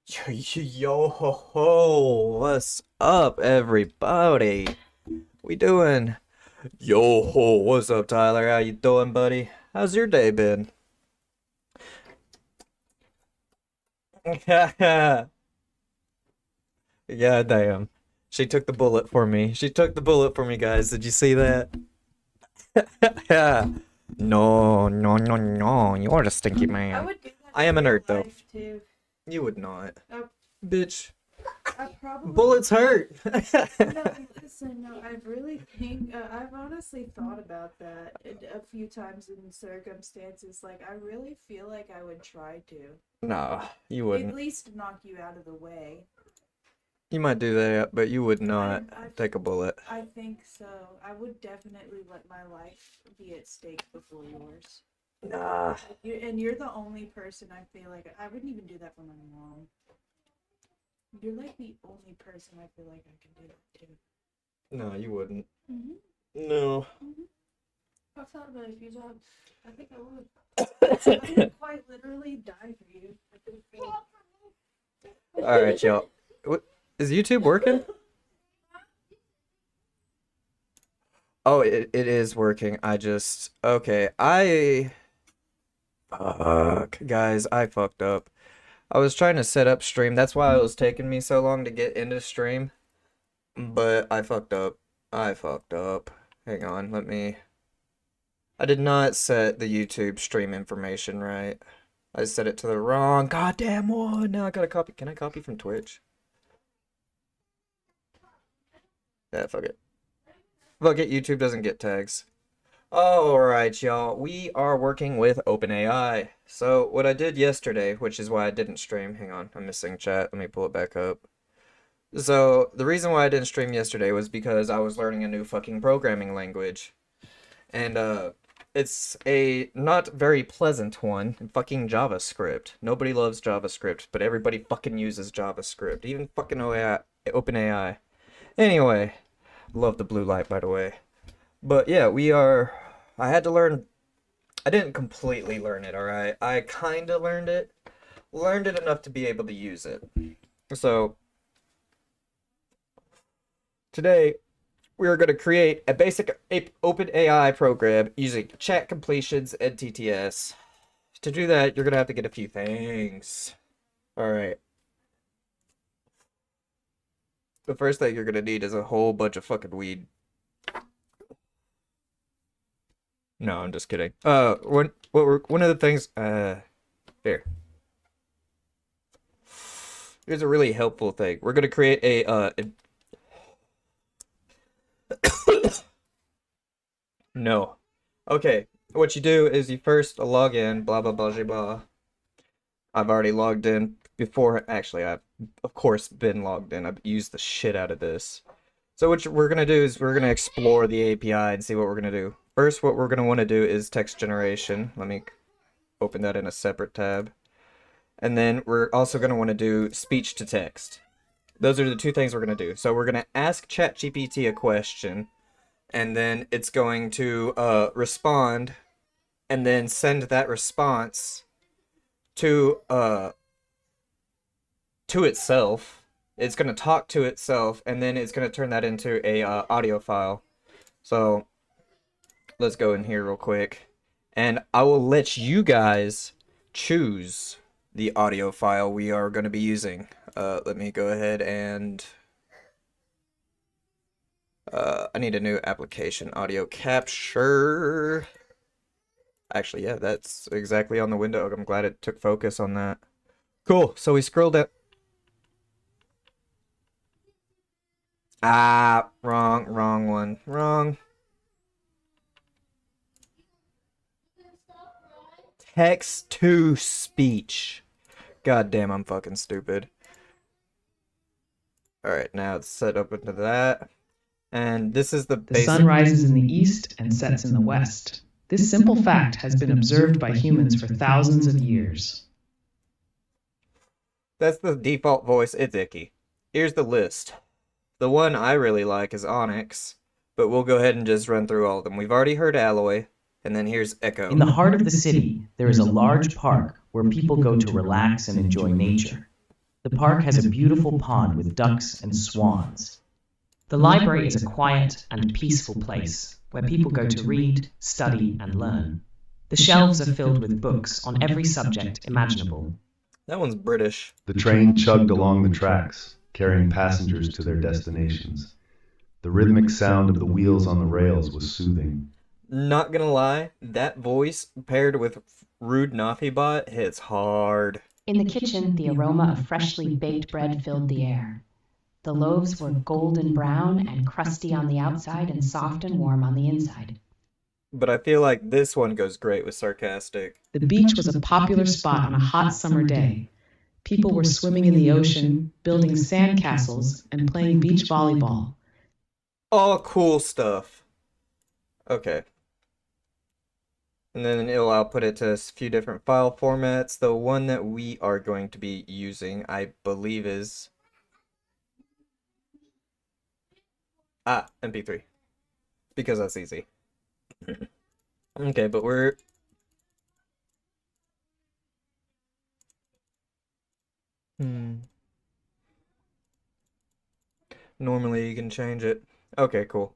Yo ho ho, what's up, everybody? We doing? Yo ho, what's up, Tyler? How you doing, buddy? How's your day been? Yeah, damn. She took the bullet for me. She took the bullet for me, guys. Did you see that? Yeah. No, no, no, no. You are a stinky I man. would do that I in am a real nerd, though. life too. You would not. I, Bitch. I probably Bullets hurt. no. Listen, no. I really think I've honestly thought about that a few times in circumstances. Like, I really feel like I would try to Nah, you at wouldn't. least knock you out of the way. You might do that, but you would not I take a bullet. I think so. I would definitely let my life be at stake before yours. Nah. And you're the only person I feel like I wouldn't even do that for my mom. You're like the only person I feel like I can do that to. No, you wouldn't. Mm-hmm. No. Mm-hmm. I've thought about it a few times. I think I would. I would quite literally die for you. I think Alright, y'all. What is YouTube working? Oh, it is working. Okay. Fuck. Guys, I fucked up. I was trying to set up stream. That's why it was taking me so long to get into stream. But I fucked up. I fucked up. Hang on, I did not set the YouTube stream information right. I set it to the wrong goddamn one. Now I gotta copy. Can I copy from Twitch? Yeah, fuck it. Fuck it, YouTube doesn't get tags. Alright, y'all. We are working with OpenAI. So, what I did yesterday, which is why I didn't stream. Hang on, I'm missing chat. Let me pull it back up. So, the reason why I didn't stream yesterday was because I was learning a new fucking programming language. And, it's a not very pleasant one. Fucking JavaScript. Nobody loves JavaScript, but everybody fucking uses JavaScript. Even fucking OpenAI. Anyway, love the blue light, by the way. But yeah, I had to learn. I didn't completely learn it, alright? I kinda learned it. Learned it enough to be able to use it. So, today, we are going to create a basic OpenAI program using chat completions and TTS. To do that, you're going to have to get a few things. Alright. The first thing you're going to need is a whole bunch of fucking weed. No, I'm just kidding. One of the things, here. Here's a really helpful thing. We're going to create No. Okay, what you do is you first log in, blah, blah, blah, blah, blah. I've already logged in before. Actually, I've, of course, been logged in. I've used the shit out of this. So what we're going to do is we're going to explore the API and see what we're going to do. First, what we're going to want to do is text generation. Let me open that in a separate tab. And then we're also going to want to do speech to text. Those are the two things we're going to do. So we're going to ask ChatGPT a question, and then it's going to respond, and then send that response to itself. It's going to talk to itself, and then it's going to turn that into a audio file. So let's go in here real quick, and I will let you guys choose the audio file we are going to be using. Let me go ahead and I need a new application, audio capture. Actually, yeah, that's exactly on the window. I'm glad it took focus on that. Cool. So we scrolled down. Ah, wrong one. Wrong. Text to speech. God damn, I'm fucking stupid. Alright, now it's set up into that. And this is the The sun rises in the east and sets in the west. This simple fact has been observed by humans for thousands of years. That's the default voice. It's icky. Here's the list. The one I really like is Onyx, but we'll go ahead and just run through all of them. We've already heard Alloy, and then here's Echo. In the heart of the city, there is a large park where people go to relax and enjoy nature. The park has a beautiful pond with ducks and swans. The library is a quiet and peaceful place where people go to read, study, and learn. The shelves are filled with books on every subject imaginable. That one's British. The train chugged along the tracks, carrying passengers to their destinations. The rhythmic sound of the wheels on the rails was soothing. Not gonna lie, that voice paired with Rude Nafibot hits hard. In the kitchen, the aroma of freshly baked bread filled the air. The loaves were golden brown and crusty on the outside and soft and warm on the inside. But I feel like this one goes great with sarcastic. The beach was a popular spot on a hot summer day. People were swimming in the ocean, building sandcastles, and playing beach volleyball. All cool stuff. Okay. And then it'll output it to a few different file formats. The one that we are going to be using, I believe, is MP3. Because that's easy. Okay, but we're normally you can change it. Okay, cool.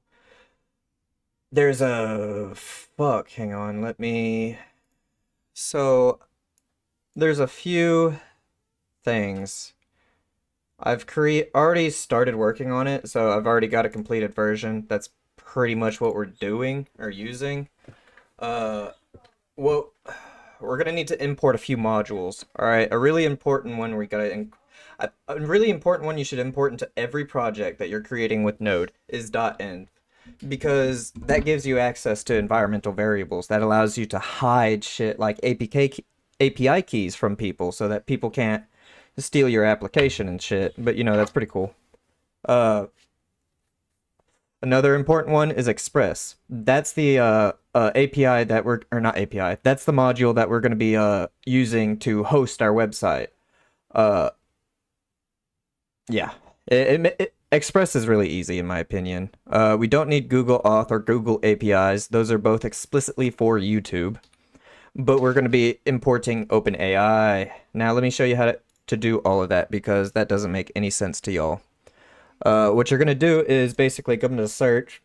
There's a hang on, there's a few things. I've already started working on it, so I've already got a completed version. That's pretty much what we're doing or using. Well, we're gonna need to import a few modules. All right, a really important one a really important one you should import into every project that you're creating with Node is .env, because that gives you access to environmental variables. That allows you to hide shit like API keys from people so that people can't steal your application and shit. But that's pretty cool. Another important one is Express. That's the API that not API. That's the module that we're going to be using to host our website. Yeah. Express is really easy in my opinion. We don't need Google Auth or Google APIs. Those are both explicitly for YouTube. But we're going to be importing OpenAI. Now let me show you how to do all of that, because that doesn't make any sense to y'all. What you're going to do is basically come to search,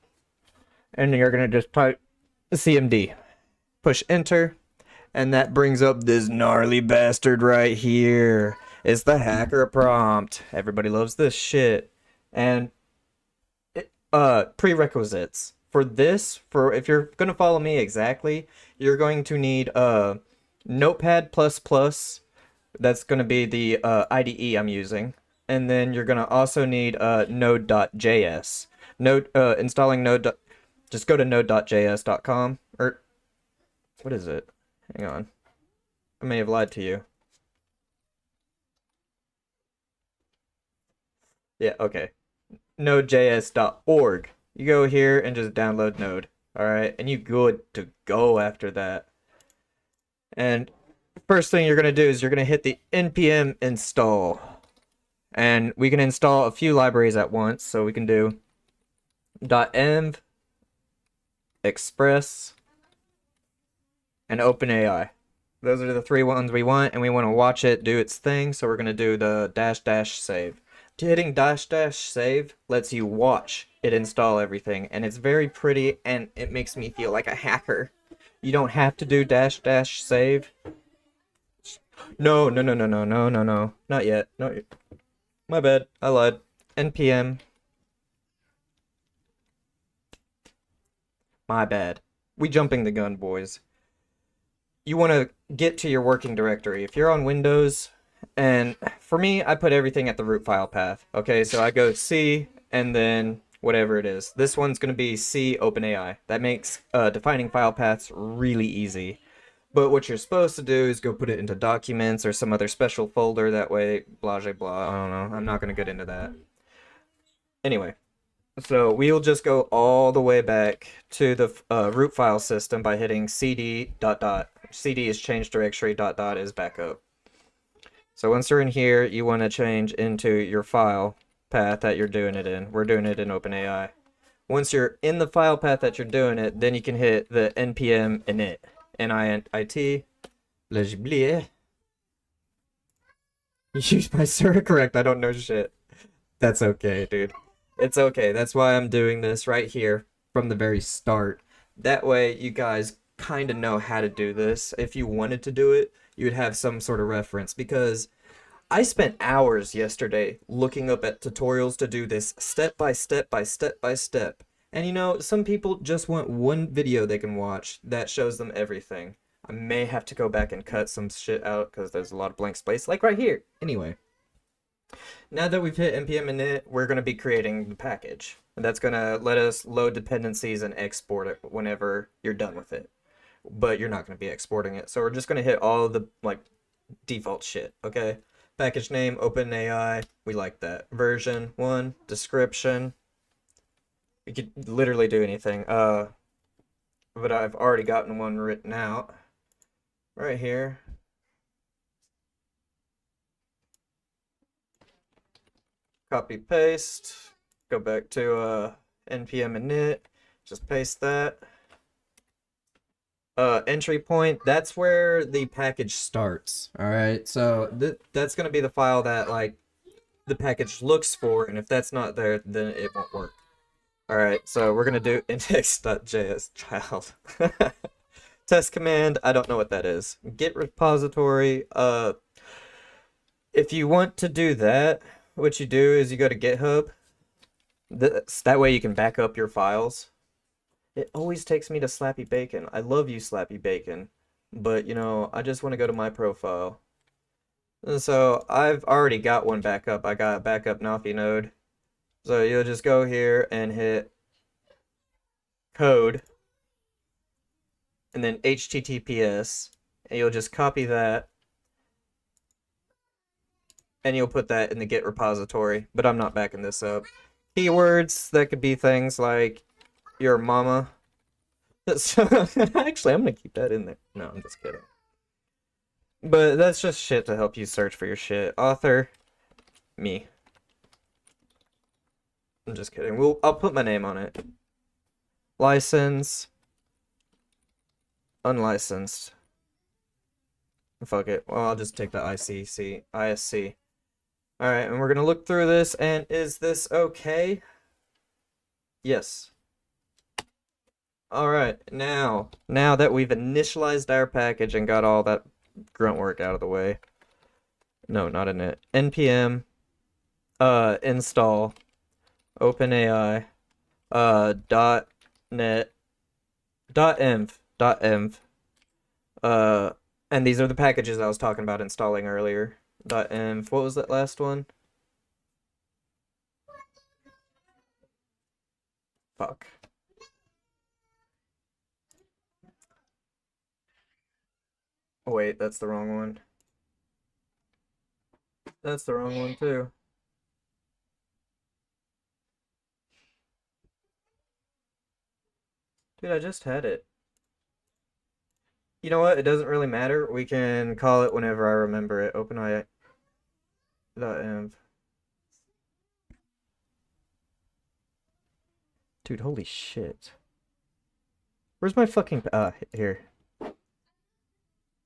and you're going to just type CMD. Push enter, and that brings up this gnarly bastard right here. It's the hacker prompt. Everybody loves this shit. And prerequisites. For this, if you're going to follow me exactly, you're going to need Notepad++. That's going to be the IDE I'm using. And then you're going to also need node.js. Installing node. Just go to node.js.com. Or, what is it? Hang on. I may have lied to you. Yeah, okay. Node.js.org. You go here and just download Node. Alright, and you good to go after that. And first thing you're going to do is you're going to hit the npm install. And we can install a few libraries at once. So we can do .env, Express, and OpenAI. Those are the three ones we want, and we want to watch it do its thing. So we're going to do the -- save. Hitting -- save lets you watch it install everything, and it's very pretty, and it makes me feel like a hacker. You don't have to do -- save. No, not yet. No, my bad. I lied. npm. My bad. We jumping the gun, boys. You want to get to your working directory. If you're on Windows, and for me, I put everything at the root file path. Okay, so I go C and then whatever it is. This one's going to be C OpenAI. That makes defining file paths really easy. But what you're supposed to do is go put it into documents or some other special folder. That way, blah, blah, blah. I don't know. I'm not going to get into that. Anyway, so we'll just go all the way back to the root file system by hitting cd ... cd is change directory, ... is backup. So once you're in here, you want to change into your file path that you're doing it in. We're doing it in OpenAI. Once you're in the file path that you're doing it, then you can hit the npm init. NIT. You Use my correct. I don't know shit. That's okay, dude. It's okay. That's why I'm doing this right here from the very start. That way, you guys kind of know how to do this. If you wanted to do it, you'd have some sort of reference. Because I spent hours yesterday looking up at tutorials to do this step by step by step by step. And you know, some people just want one video they can watch that shows them everything. I may have to go back and cut some shit out because there's a lot of blank space, like right here. Anyway. Now that we've hit npm init, we're going to be creating the package. And that's going to let us load dependencies and export it whenever you're done with it. But you're not going to be exporting it. So we're just going to hit all the like default shit, okay? Package name, OpenAI, we like that. Version 1, description. You could literally do anything. But I've already gotten one written out. Right here. Copy paste, go back to npm init, just paste that. Entry point, that's where the package starts. Alright, so that's gonna be the file that like the package looks for, and if that's not there, then it won't work. Alright, so we're gonna do index.js child. Test command, I don't know what that is. Git repository, if you want to do that, what you do is you go to GitHub. That way you can back up your files. It always takes me to Slappy Bacon. I love you, Slappy Bacon. But, you know, I just want to go to my profile. And so I've already got one backup. I got backup Nafi node. So you'll just go here and hit code. And then HTTPS. And you'll just copy that. And you'll put that in the Git repository, but I'm not backing this up. Keywords, that could be things like your mama. Actually, I'm gonna keep that in there. No, I'm just kidding. But that's just shit to help you search for your shit. Author, me. I'm just kidding. I'll put my name on it. License, unlicensed. Fuck it. Well, I'll just take the ISC. Alright, and we're gonna look through this, and is this okay? Yes. Alright, now that we've initialized our package and got all that grunt work out of the way. No, not in it. npm install OpenAI .net .env and these are the packages I was talking about installing earlier. .env. What was that last one? Fuck. Oh, wait, that's the wrong one. That's the wrong one too. Dude, I just had it. You know what? It doesn't really matter. We can call it whenever I remember it. OpenAI.env. Dude, holy shit. Where's my fucking... here.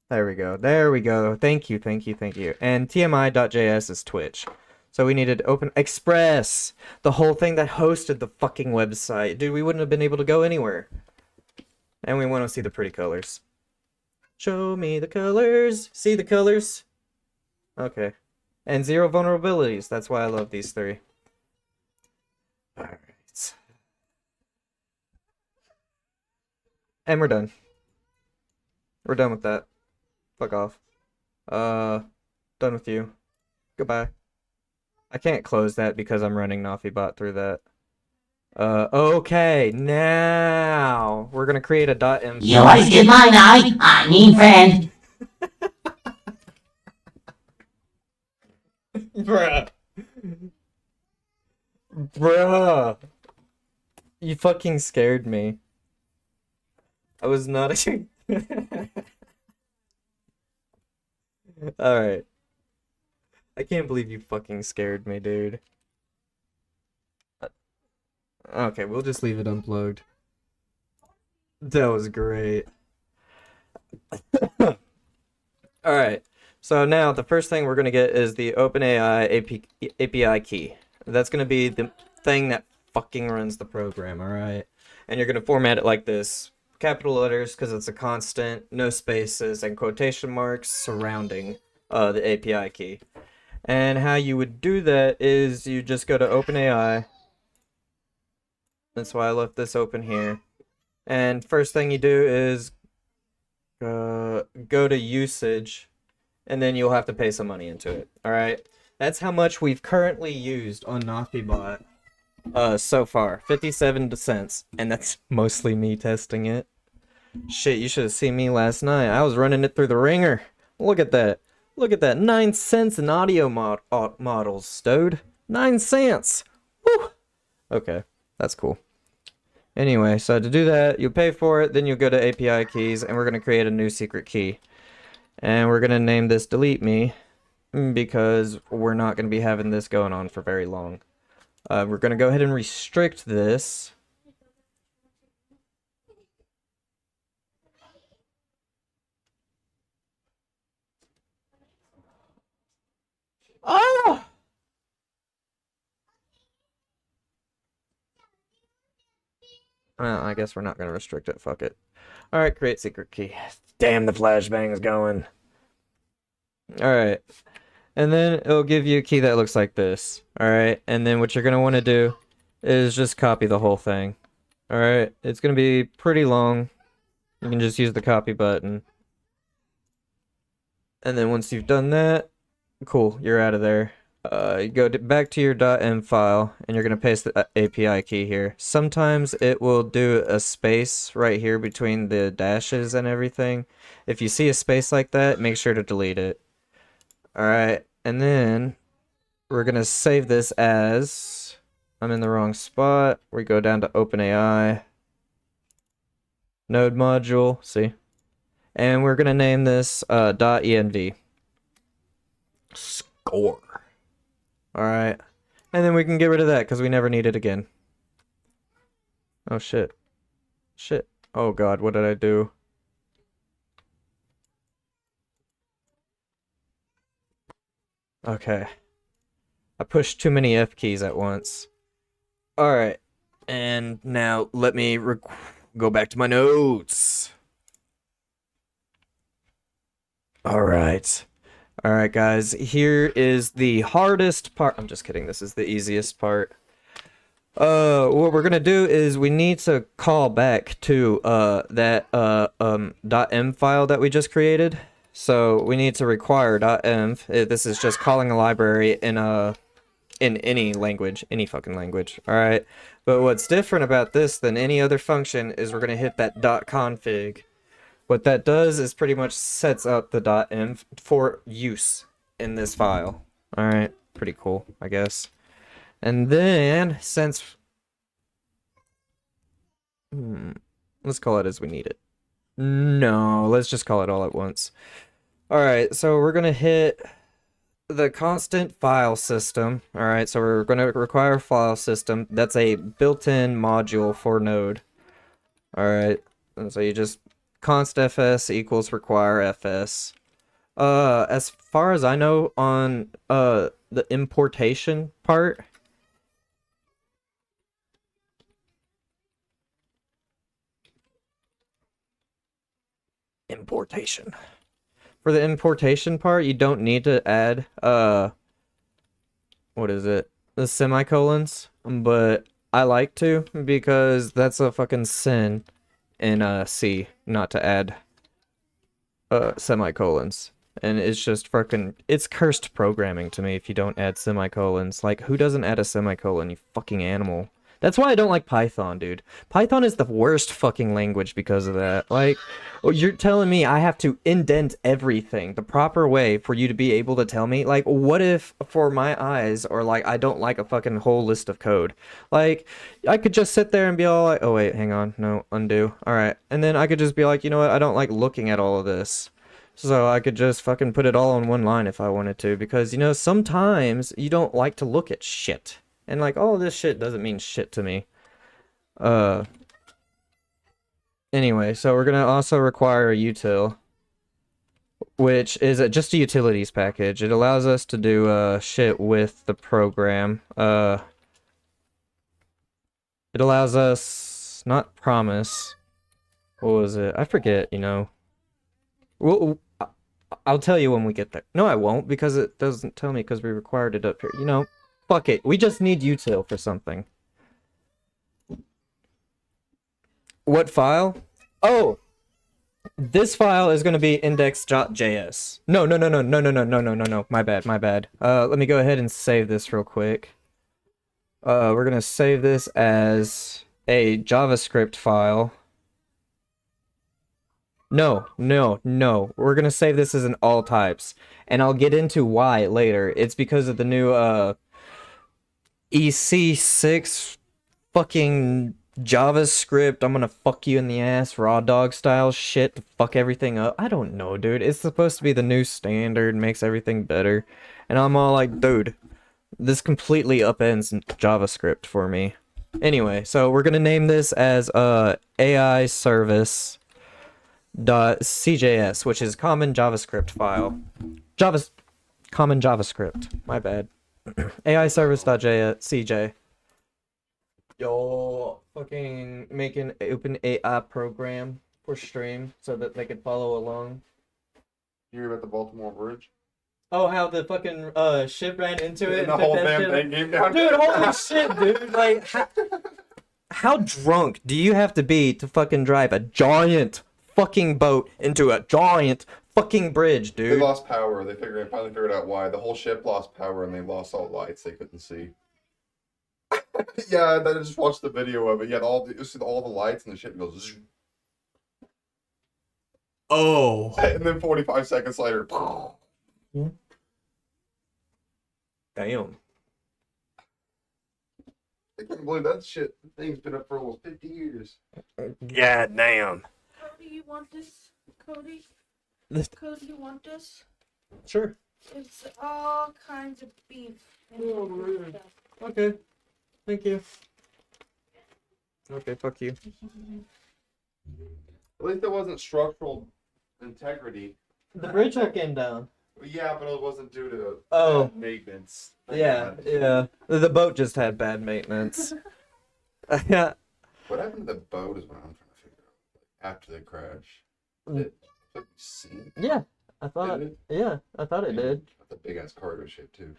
There we go. There we go. Thank you. And TMI.js is Twitch. So we needed Open Express. The whole thing that hosted the fucking website. Dude, we wouldn't have been able to go anywhere. And we want to see the pretty colors. Show me the colors. See the colors? Okay. And 0 vulnerabilities. That's why I love these 3. Alright. And we're done. We're done with that. Fuck off. Done with you. Goodbye. I can't close that because I'm running NafiBot through that. Okay, now we're gonna create a .env. You wasted my night, I mean friend. Bruh. You fucking scared me. I was not Alright. I can't believe you fucking scared me, dude. Okay, we'll just leave it unplugged. That was great. Alright, So now the first thing we're going to get is the OpenAI API key. That's going to be the thing that fucking runs the program, alright? And you're going to format it like this. Capital letters because it's a constant, no spaces, and quotation marks surrounding the API key. And how you would do that is you just go to OpenAI. That's why I left this open here. And first thing you do is go to usage, and then you'll have to pay some money into it. Alright? That's how much we've currently used on NaughtyBot so far. 57 cents. And that's mostly me testing it. Shit, you should have seen me last night. I was running it through the ringer. Look at that. Look at that. 9 cents in audio models, stowed. 9 cents. Woo! Okay, that's cool. Anyway, so to do that, you pay for it, then you go to API keys, and we're going to create a new secret key. And we're going to name this delete me, because we're not going to be having this going on for very long. We're going to go ahead and restrict this. Oh! Well, I guess we're not going to restrict it. Fuck it. Alright, create secret key. Damn, the flashbang's going. Alright. And then it'll give you a key that looks like this. Alright, and then what you're going to want to do is just copy the whole thing. Alright, it's going to be pretty long. You can just use the copy button. And then once you've done that, cool, you're out of there. You go back to your .m file, and you're going to paste the API key here. Sometimes it will do a space right here between the dashes and everything. If you see a space like that, make sure to delete it. Alright, and then we're going to save this as... I'm in the wrong spot. We go down to OpenAI. Node module, see? And we're going to name this .env. Score. Alright. And then we can get rid of that because we never need it again. Oh shit. Shit. Oh god, what did I do? Okay. I pushed too many F keys at once. Alright. And now let me go back to my notes. Alright. Alright guys, here is the hardest part. I'm just kidding, this is the easiest part. What we're gonna do is we need to call back to that .m file that we just created. So we need to require .env. This is just calling a library in any language, any fucking language. Alright. But what's different about this than any other function is we're gonna hit that .config. What that does is pretty much sets up the .env for use in this file. Alright, pretty cool, I guess. And then, since... let's call it as we need it. No, let's just call it all at once. Alright, so we're gonna hit the constant file system. Alright, so we're gonna require file system. That's a built-in module for Node. Alright, and so you just... const fs equals require fs. As far as I know on the importation part, for the importation part, you don't need to add what is it? The semicolons, but I like to because that's a fucking sin in C not to add semicolons. And it's just fucking, it's cursed programming to me if you don't add semicolons. Like, who doesn't add a semicolon, you fucking animal? That's why I don't like Python, dude. Python is the worst fucking language because of that. Like, you're telling me I have to indent everything the proper way for you to be able to tell me? Like, what if for my eyes, or like, I don't like a fucking whole list of code? Like, I could just sit there and be all like, oh wait, hang on, no, undo. Alright, and then I could just be like, you know what, I don't like looking at all of this. So I could just fucking put it all on one line if I wanted to, because, you know, sometimes you don't like to look at shit. And like, oh, this shit doesn't mean shit to me. Anyway, so we're gonna also require a util. which is just a utilities package. It allows us to do shit with the program. It allows us not promise. What was it? I forget, you know. Well, I'll tell you when we get there. No, I won't, because it doesn't tell me because we required it up here. You know, fuck it. We just need util for something. What file? Oh, this file is going to be index.js. No. My bad. Let me go ahead and save this real quick. We're going to save this as a JavaScript file. No. We're going to save this as an all types. And I'll get into why later. It's because of the new EC6 fucking JavaScript. I'm gonna fuck you in the ass, raw dog style shit to fuck everything up. I don't know, dude. It's supposed to be the new standard, makes everything better. And I'm all like, dude, this completely upends JavaScript for me. Anyway, so we're gonna name this as AI service .cjs, which is common JavaScript file. Common JavaScript. My bad. AI service.cj. Yo, fucking make an OpenAI program for stream so that they could follow along. You hear about the Baltimore Bridge? Oh, how the fucking ship ran into it And the and whole took that damn shit. thing came down. Dude, holy shit, dude! Like, how drunk do you have to be to fucking drive a giant fucking boat into a giant fucking bridge, They dude? lost power. They finally figured out why. The whole ship lost power and they lost all lights they couldn't see. Yeah, and then I just watched the video of it. Yeah, you see all the lights and the ship goes. Zzz. Oh. And then 45 seconds later. Damn. I can't believe that shit. The thing's been up for almost 50 years. Yeah, damn. Cody, you want this? Cody? This- Cody, you want this? Sure. It's all kinds of beef. And Oh, man. stuff. Okay. Thank you. Okay, fuck you. At least it wasn't structural integrity. The bridge came down. Yeah, but it wasn't due to Oh. maintenance. Yeah. The boat just had bad maintenance. Yeah. What happened to the boat is what I'm trying to figure out. After the crash. Did it sink? Yeah. I thought. Did it? Yeah, I thought it did. That's a big ass cargo ship too.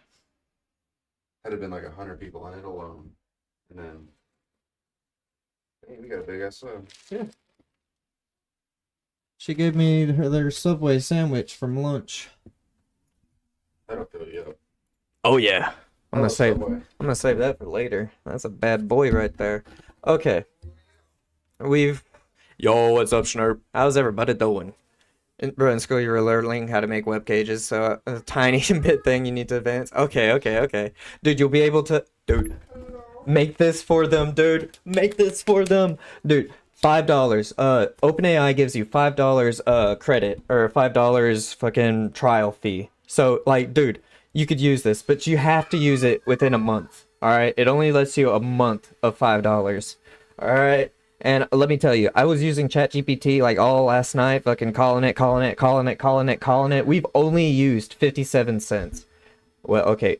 Had to been like 100 people on it alone, and then hey, we got a big ass She gave me their Subway sandwich from lunch. That'll fill you up. Oh yeah. I'm gonna save. Subway. I'm gonna save that for later. That's a bad boy right there. Okay. Yo, what's up, Snurp? How's everybody doing? Bro, in school you were learning how to make web pages, so a tiny bit thing you need to advance. Okay. Dude, you'll be able to... Dude, make this for them, dude. Make this for them. Dude, $5. OpenAI gives you $5 credit, or $5 fucking trial fee. So, like, dude, you could use this, but you have to use it within a month. Alright? It only lets you a month of $5. Alright? And let me tell you, I was using ChatGPT like all last night, fucking calling it. We've only used 57 cents. Well, okay,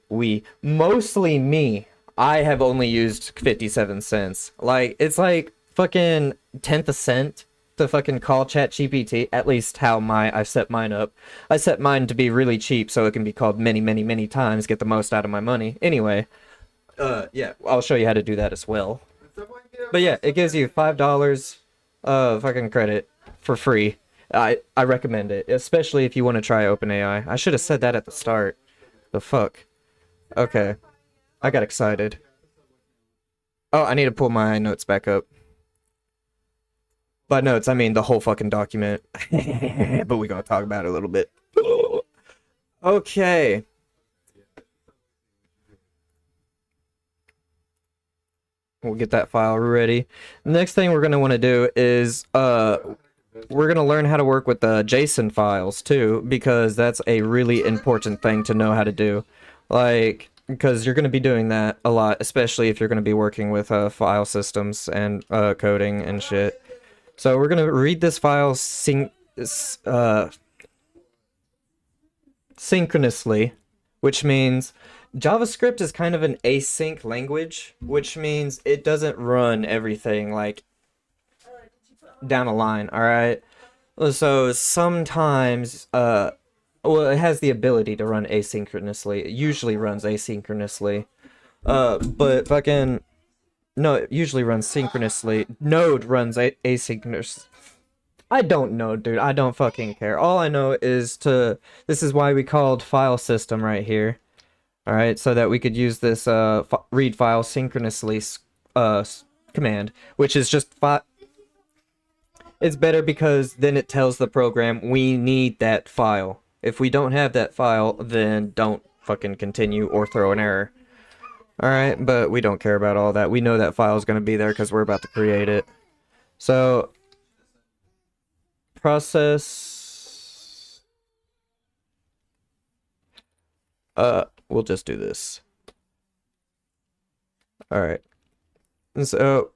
mostly me. I have only used 57 cents. Like, it's like fucking 10th a cent to fucking call ChatGPT. At least how I set mine up. I set mine to be really cheap so it can be called many times, get the most out of my money. Anyway, yeah, I'll show you how to do that as well. But yeah, it gives you $5 fucking credit for free. I recommend it, especially if you want to try OpenAI. I should have said that at the start. The fuck. Okay. I got excited. Oh, I need to pull my notes back up. By notes, I mean the whole fucking document. But we gotta talk about it a little bit. Okay. We'll get that file ready. Next thing we're going to want to do is we're going to learn how to work with the JSON files too, because that's a really important thing to know how to do. Like, because you're going to be doing that a lot, especially if you're going to be working with file systems and coding and shit. So we're going to read this file synchronously, which means JavaScript is kind of an async language, which means it doesn't run everything like down a line, all right? So sometimes well, it has the ability to run asynchronously. It usually runs asynchronously. But fucking no, it usually runs synchronously. Node runs asynchronous. I don't know, dude. I don't fucking care. All I know is this is why we called file system right here. All right, so that we could use this read file synchronously command, which is just it's better because then it tells the program we need that file. If we don't have that file, then don't fucking continue or throw an error. Alright, but we don't care about all that. We know that file is going to be there because we're about to create it. So, process... we'll just do this. Alright. So,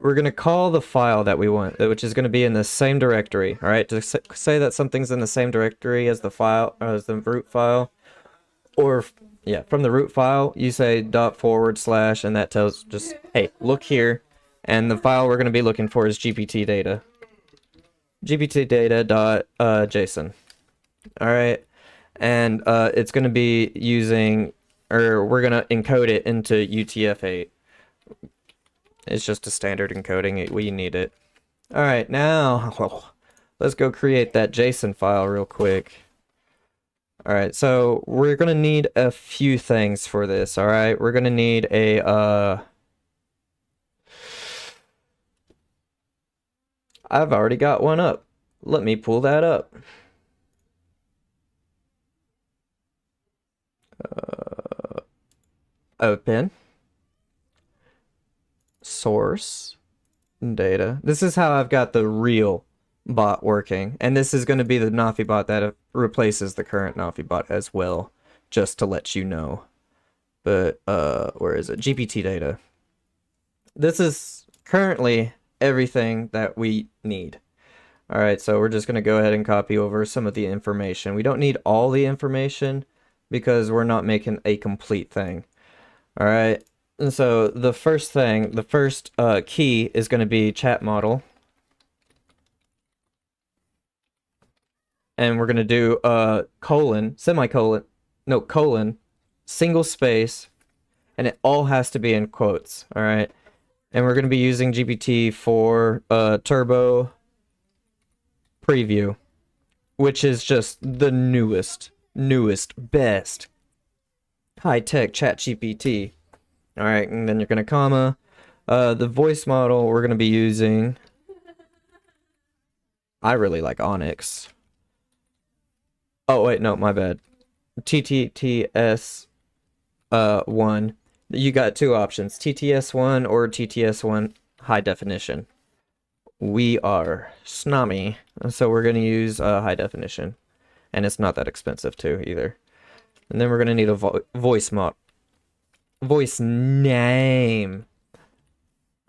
we're going to call the file that we want, which is going to be in the same directory. Alright, to say that something's in the same directory as the file, as the root file, or... yeah, from the root file, you say ./, and that tells just, hey, look here. And the file we're going to be looking for is GPT data. GPT data.json. Alright. And it's going to be using, or we're going to encode it into UTF-8. It's just a standard encoding. We need it. Alright, now, let's go create that JSON file real quick. Alright, so we're gonna need a few things for this, alright? We're gonna need a, I've already got one up. Let me pull that up. Open. Source. Data. This is how I've got the real bot working, and this is going to be the Nafi bot that replaces the current Nafi bot as well, just to let you know. But where is it? GPT data. This is currently everything that we need. All right, so we're just going to go ahead and copy over some of the information. We don't need all the information because we're not making a complete thing. All right, and so the first thing, the first key is going to be chat model. And we're going to do colon, semicolon, no, colon, single space, and it all has to be in quotes, all right? And we're going to be using GPT for Turbo Preview, which is just the newest, best high-tech chat GPT. All right, and then you're going to comma. The voice model we're going to be using, I really like Onyx. Oh, wait, no, my bad. TTS 1. You got two options, TTS 1 or TTS 1 high definition. We are snobby, so we're going to use high definition. And it's not that expensive, too, either. And then we're going to need a voice name.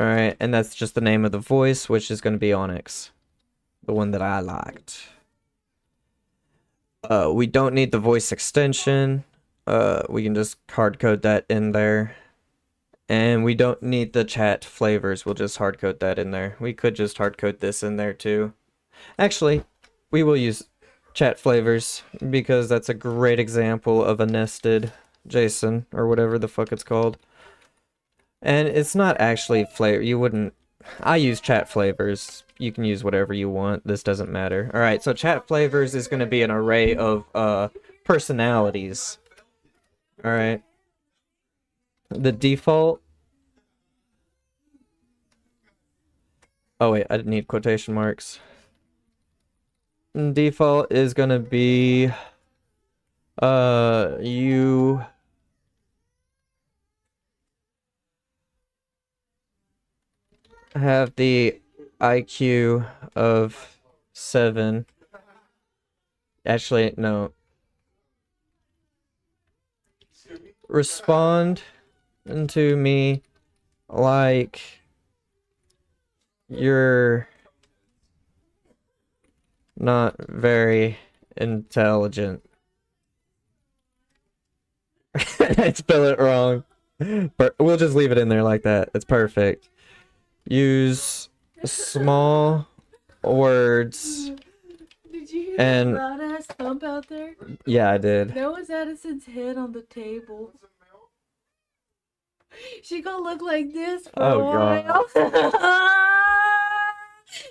Alright, and that's just the name of the voice, which is going to be Onyx. The one that I liked. We don't need the voice extension. We can just hard code that in there. And we don't need the chat flavors. We'll just hard code that in there. We could just hard code this in there too. Actually, we will use chat flavors because that's a great example of a nested JSON or whatever the fuck it's called. And it's not actually flavor. You wouldn't. I use chat flavors. You can use whatever you want. This doesn't matter. Alright, so chat flavors is going to be an array of personalities. Alright. The default... oh wait, I didn't need quotation marks. Default is going to be... you... have the IQ of 7. Actually, no. Respond to me like you're not very intelligent. I spell it wrong. But we'll just leave it in there like that. It's perfect. Use small words. Did you hear And- that loud ass thump out there? Yeah, I did. That was Addison's head on the table. She gonna look like this for Oh, a while.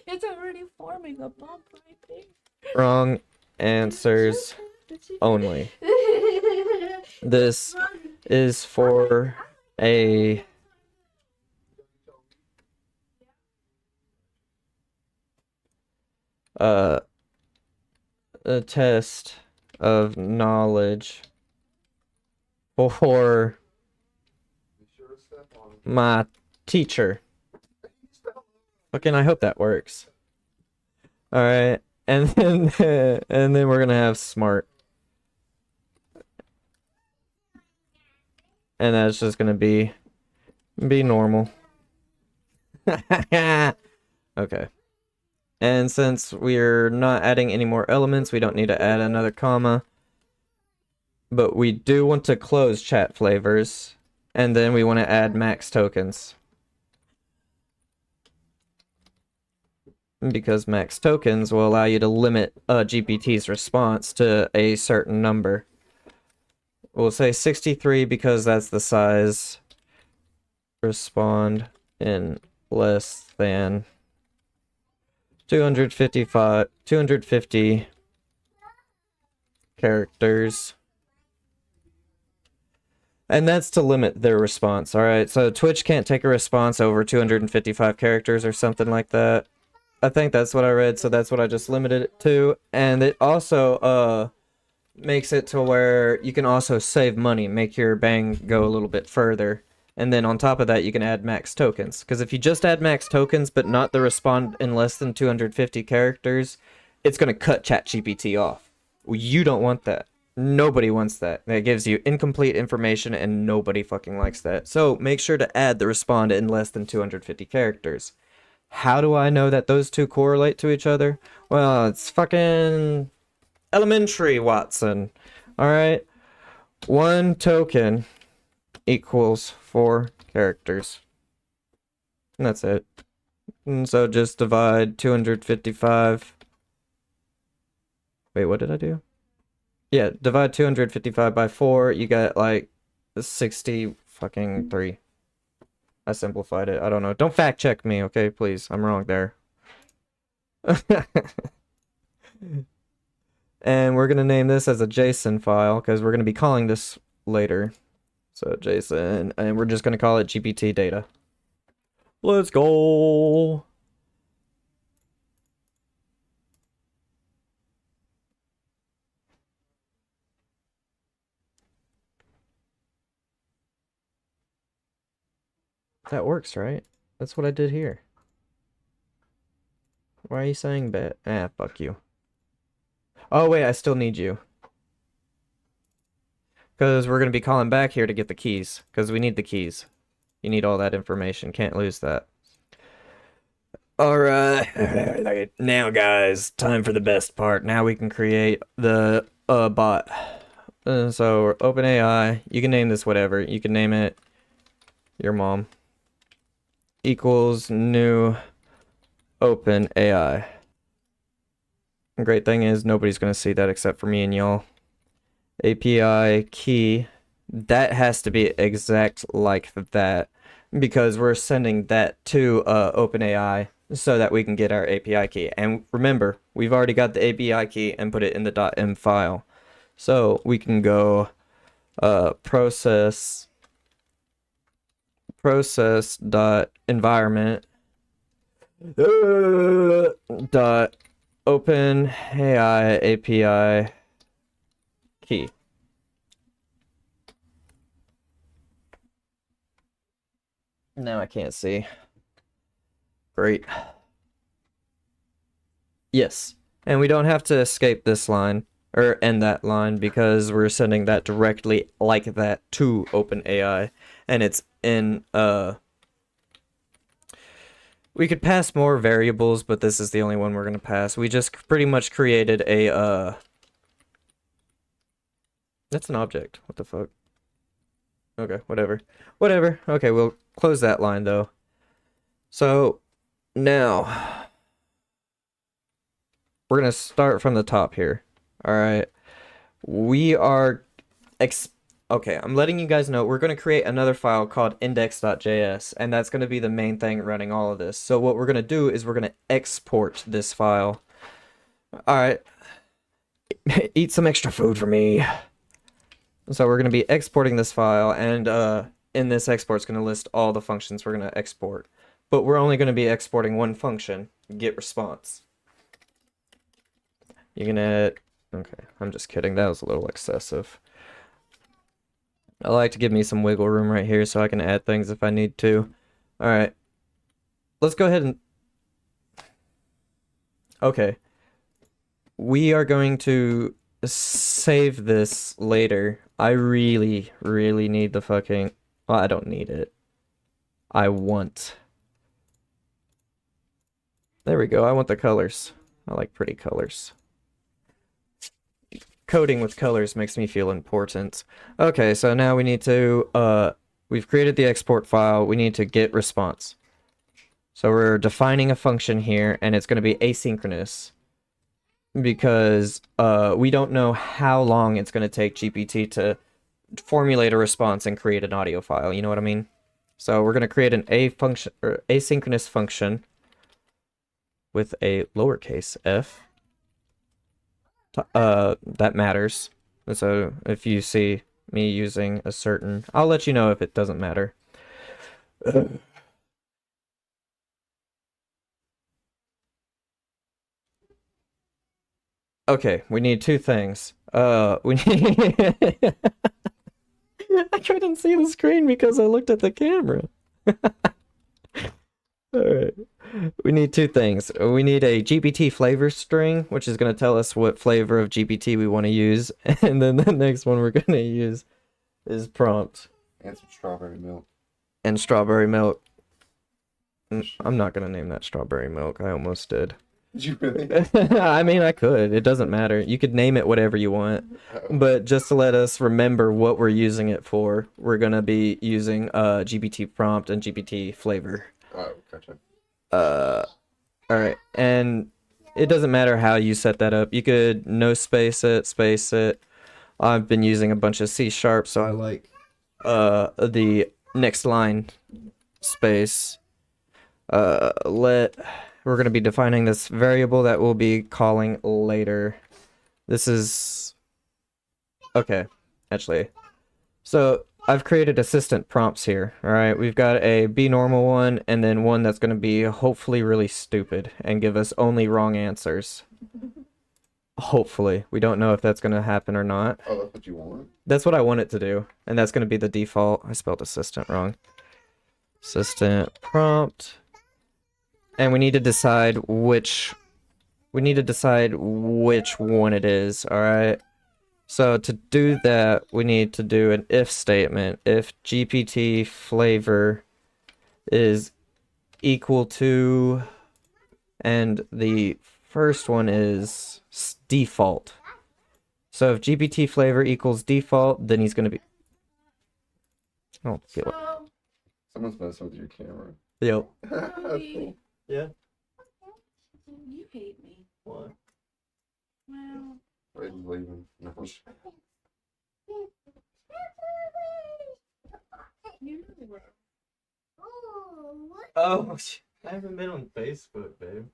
It's already forming a bump right there. Wrong answers only. This is for a a test of knowledge for my teacher. Fucking, I hope that works. All right, and then and then we're gonna have smart, and that's just gonna be normal. Okay. And since we're not adding any more elements, we don't need to add another comma. But we do want to close chat flavors, and then we want to add max tokens. Because max tokens will allow you to limit GPT's response to a certain number. We'll say 63 because that's the size. Respond in less than 250 characters. And that's to limit their response. All right, so Twitch can't take a response over 255 characters or something like that. I think that's what I read, so that's what I just limited it to. And it also makes it to where you can also save money, make your bang go a little bit further. And then on top of that, you can add max tokens. Because if you just add max tokens, but not the respond in less than 250 characters, it's going to cut ChatGPT off. Well, you don't want that. Nobody wants that. That gives you incomplete information, and nobody fucking likes that. So make sure to add the respond in less than 250 characters. How do I know that those two correlate to each other? Well, it's fucking elementary, Watson. Alright? 1 token equals 4 characters. And that's it. And so just divide 255. Wait, what did I do? Yeah, divide 255 by 4. You get like 60 fucking 3. I simplified it. I don't know. Don't fact check me, okay? Please. I'm wrong there. And we're going to name this as a JSON file because we're going to be calling this later. So JSON, and we're just going to call it GPT data. Let's go. That works, right? That's what I did here. Why are you saying that? Ah, fuck you. Oh, wait, I still need you. Because we're going to be calling back here to get the keys. Because we need the keys. You need all that information. Can't lose that. Alright. Now, guys, time for the best part. Now we can create the bot. So, OpenAI. You can name this whatever. You can name it your mom. Equals new OpenAI. Great thing is nobody's going to see that except for me and y'all. API key. That has to be exact like that because we're sending that to OpenAI so that we can get our API key. And remember, we've already got the API key and put it in the .m file. So we can go process dot environment dot OpenAI API key. Now I can't see. Great. Yes. And we don't have to escape this line or end that line because we're sending that directly like that to OpenAI. And it's in we could pass more variables, but this is the only one we're going to pass. We just pretty much created a that's an object. What the fuck? Okay, whatever. Whatever. Okay, we'll close that line though. So now we're gonna start from the top here. All right. We are okay, I'm letting you guys know we're going to create another file called index.js, and that's going to be the main thing running all of this. So what we're going to do is we're going to export this file. All right. Eat some extra food for me. So we're going to be exporting this file, and in this export, it's going to list all the functions we're going to export. But we're only going to be exporting one function, get response. You're going to... Okay, I'm just kidding. That was a little excessive. I like to give me some wiggle room right here so I can add things if I need to. All right. Let's go ahead and... Okay. We are going to save this later. I really, really need the fucking... Well, I don't need it. I want... There we go. I want the colors. I like pretty colors. Coding with colors makes me feel important. Okay, so now we need to, we've created the export file. We need to get response. So we're defining a function here, and it's going to be asynchronous because we don't know how long it's going to take GPT to formulate a response and create an audio file. You know what I mean? So we're going to create an asynchronous function with a lowercase f. That matters. So if you see me using a certain, I'll let you know if it doesn't matter. Okay, we need two things. We need... I couldn't see the screen because I looked at the camera. Alright. We need two things. We need a GPT flavor string, which is going to tell us what flavor of GPT we want to use. And then the next one we're going to use is prompt. And some strawberry milk. And strawberry milk. I'm not going to name that strawberry milk. I almost did. Did you really? I mean, I could. It doesn't matter. You could name it whatever you want. But just to let us remember what we're using it for, we're going to be using GPT prompt and GPT flavor. Oh, gotcha. Alright, and it doesn't matter how you set that up. You could no space it. I've been using a bunch of C#, so I like the next line space. We're gonna be defining this variable that we'll be calling later. This is okay, actually. So I've created assistant prompts here, alright? We've got a be normal one, and then one that's going to be hopefully really stupid and give us only wrong answers. Hopefully. We don't know if that's going to happen or not. Oh, that's what you want? That's what I want it to do, and that's going to be the default. I spelled assistant wrong. Assistant prompt. And we need to decide which... We need to decide which one it is, alright? So to do that, we need to do an if statement. If GPT flavor is equal to, and the first one is default. So if GPT flavor equals default, then he's going to be... I don't feel it. Someone's messing with your camera. Yep. That's cool. Yeah. You hate me. What? Well, Wait, he's leaving. No. you know what? Oh, I haven't been on Facebook, babe.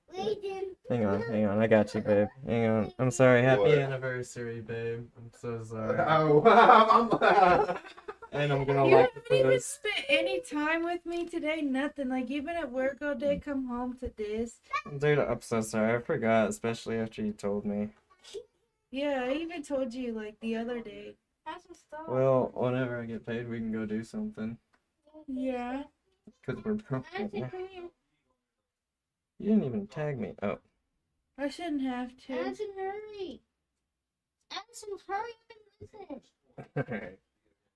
Hang on. I got you, babe. Hang on. I'm sorry. Happy What? anniversary, babe. I'm so sorry. Oh, And I'm gonna You like haven't the even post. spent any time with me today. Nothing. Like you've been at work all day. Come home to this. Dude, I'm so sorry. I forgot, especially after you told me. Yeah, I even told you like the other day. Well, whenever I get paid, we can go do something. Yeah. Because we're broke. right now. You didn't even tag me. Oh. I shouldn't have to. Addison, hurry! Addison, hurry up and listen! Alright.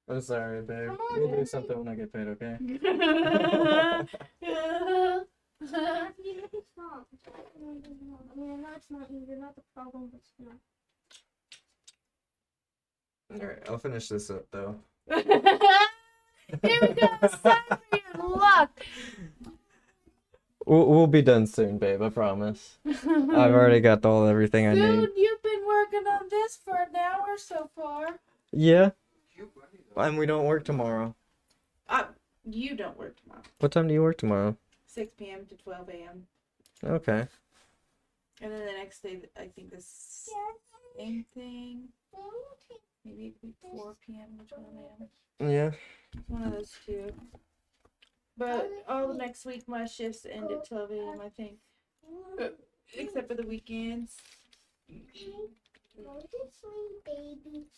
I'm sorry, babe. Come on, We'll do baby. something when I get paid, okay? Addison, you make it stop. I mean, I know it's not you, you're not the problem, but still. Alright, I'll finish this up, though. Here we go. It's time for your luck. We'll be done soon, babe. I promise. I've already got everything I need. Dude, you've been working on this for an hour so far. Yeah. And we don't work tomorrow. You don't work tomorrow. What time do you work tomorrow? 6 p.m. to 12 a.m. Okay. And then the next day, I think the same thing. Maybe it could be 4 p.m. to 12 a.m. Yeah. One of those two. But all the next week, my shifts end at 12 a.m., I think. Except for the weekends.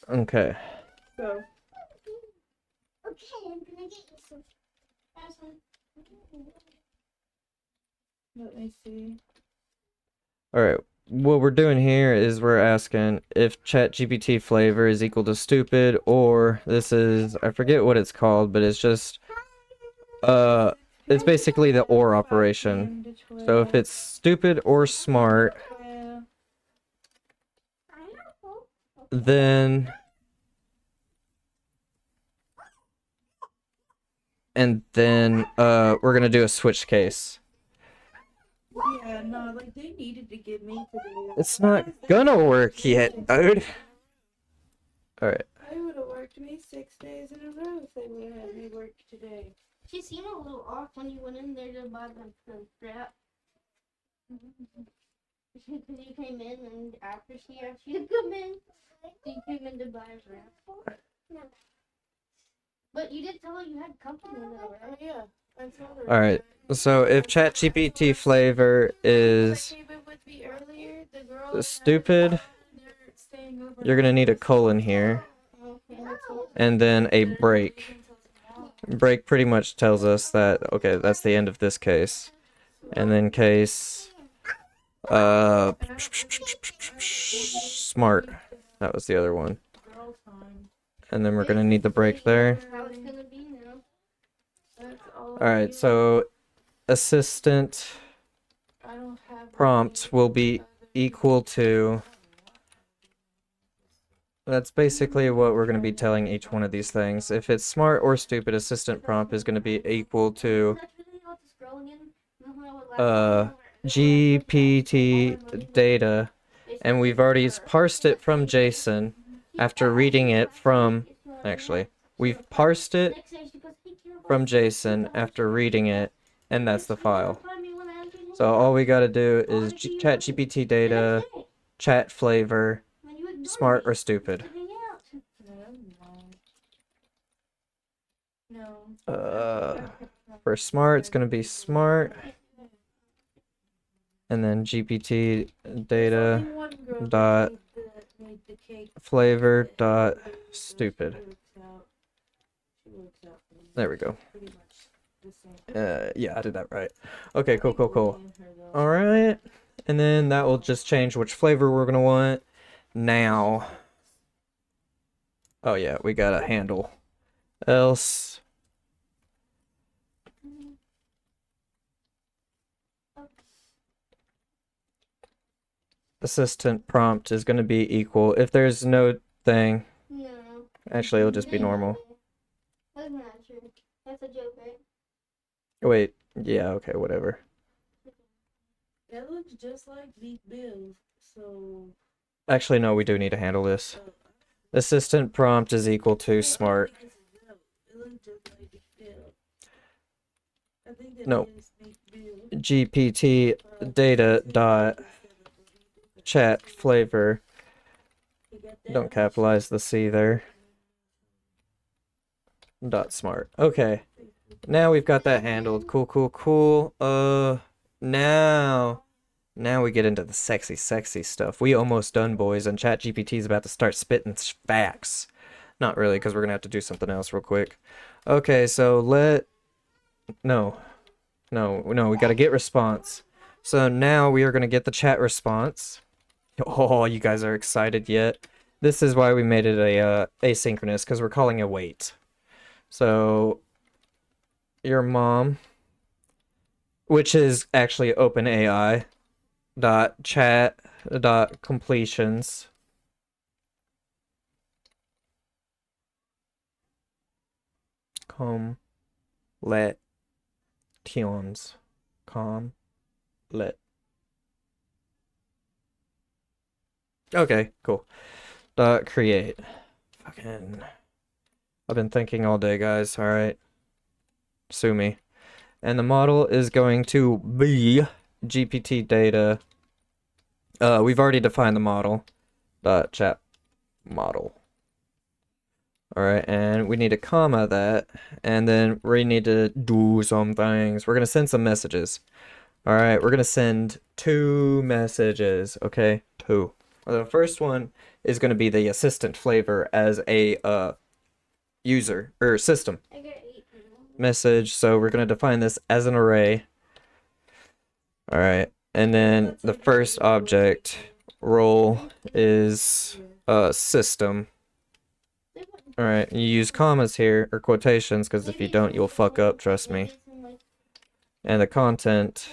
Okay. So, Okay, I'm gonna get you some. let me see. All right. What we're doing here is we're asking if ChatGPT flavor is equal to stupid, or this is, I forget what it's called, but it's just it's basically the or operation. So if it's stupid or smart, then we're gonna do a switch case. Yeah, no, like they needed to give me today. It's not gonna work yet, dude. All right. I would have worked me 6 days in a row if they would have had me work today. She seemed a little off when you went in there to buy the strap. Because you came in and after she asked you to come in, you came in to buy a strap. No. But you did tell her you had company though, right? Yeah, I told her. All right. So if ChatGPT flavor is Like even with me earlier, the girl stupid, they're staying over. you're gonna need a colon here, and then a break. Break pretty much tells us that, okay, that's the end of this case. And then case smart. That was the other one. And then we're gonna need the break there. How it's gonna be now. Alright, so assistant I don't have prompt will be equal to, that's basically what we're going to be telling each one of these things. If it's smart or stupid, assistant prompt is going to be equal to That's really what this girl again. Remember when I was last GPT data, and we've already parsed it from JSON after reading it from, actually, we've parsed it next day she goes, "Hey, Kira, from JSON after reading it, and that's the file. find me when I empty the So all we got to do is chat GPT data, next day." chat flavor, When you ignored smart me, or stupid. to hang out. No. For smart, it's going to be smart. And then GPT data dot flavor dot stupid. There we go. Yeah, I did that right. Okay, cool. All right. And then that will just change which flavor we're going to want. Now. Oh yeah, we got a handle. Else. Assistant prompt is going to be equal. If there's no thing, No. actually it'll just be normal. That's not true. That's a joke, right? Wait, yeah, okay, whatever. That looks just like Beef Bill, so Actually, no, we do need to handle this. Assistant prompt is equal to smart. it looks just like Beef Bill. I think that No. is Beef Bill. GPT data dot chat flavor. You got that? Don't capitalize the C there. Dot smart. Okay. Now we've got that handled. Cool. Now we get into the sexy stuff. We almost done, boys, and ChatGPT is about to start spitting facts. Not really, because we're gonna have to do something else real quick. Okay, so no, we gotta get response. So now we are gonna get the chat response. Oh, you guys are excited yet? This is why we made it a asynchronous, because we're calling a wait. So your mom, which is actually OpenAI dot chat dot completions Tions. Com. Let. Okay, cool. Dot create. Fucking. I've been thinking all day, guys. Alright. Sue me. And the model is going to be GPT data. We've already defined the model. Dot chat model. Alright, and we need to comma that. And then we need to do some things. We're going to send some messages. Alright, we're going to send 2 messages. Okay, 2. The first one is going to be the assistant flavor as a user or system I got 8 now. message. So we're going to define this as an array. All right, and then the first object role is system. All right, you use commas here or quotations because if you don't, you'll fuck up. Trust me. And the content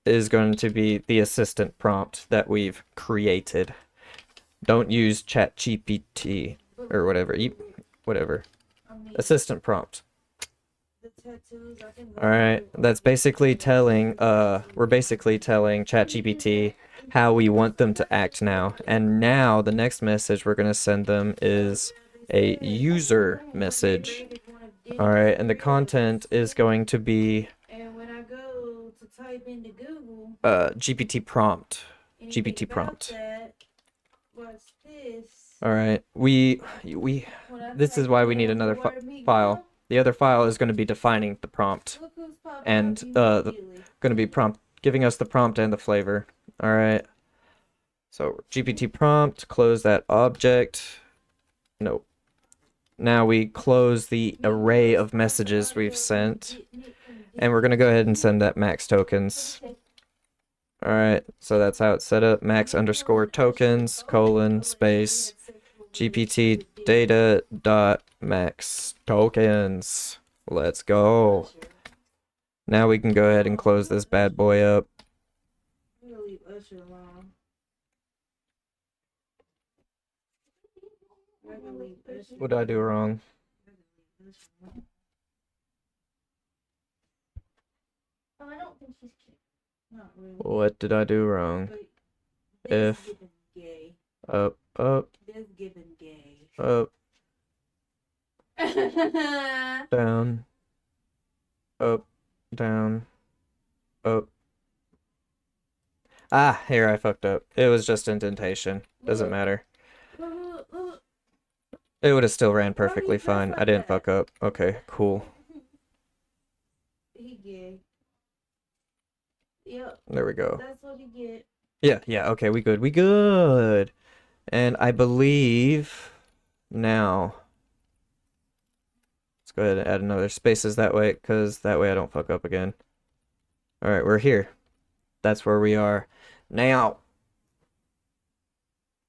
is going to be the assistant prompt that we've created. Don't use ChatGPT or whatever. Whatever. Assistant prompt. Alright, that's basically telling, we're basically telling ChatGPT how we want them to act now. And now the next message we're going to send them is a user message. Alright, and the content is going to be And when I go to type into Google, GPT prompt. anything GPT about prompt. that, what's this? Alright, When I this is type why we in need another Word Meet file. Girl, The other file is going to be defining the prompt. look who's popping And, up immediately. going to be giving us the prompt and the flavor. Alright. So, GPT prompt, close that object. Nope. Now we close the array of messages we've sent. And we're going to go ahead and send that max tokens. Alright, so that's how it's set up. Max underscore tokens, colon, space, GPT data dot max tokens. Let's go. Now we can go ahead and close this bad boy up. I'm gonna leave Usher alone. I'm gonna leave Usher What did I do wrong? Oh, I don't think she's cute. Not really. What did I do wrong? But If- this giving gay. Up, up, This giving gay. up, down, up, down, up. Ah, here I fucked up. It was just indentation. Doesn't matter. Look. It would have still ran perfectly press fine. like I didn't that? fuck up. Okay, cool. He gay. Yep, There we go. that's what he get. Yeah, okay, we good. We good. And I believe now. Let's go ahead and add another spaces that way, because that way I don't fuck up again. Alright, we're here. That's where we are now.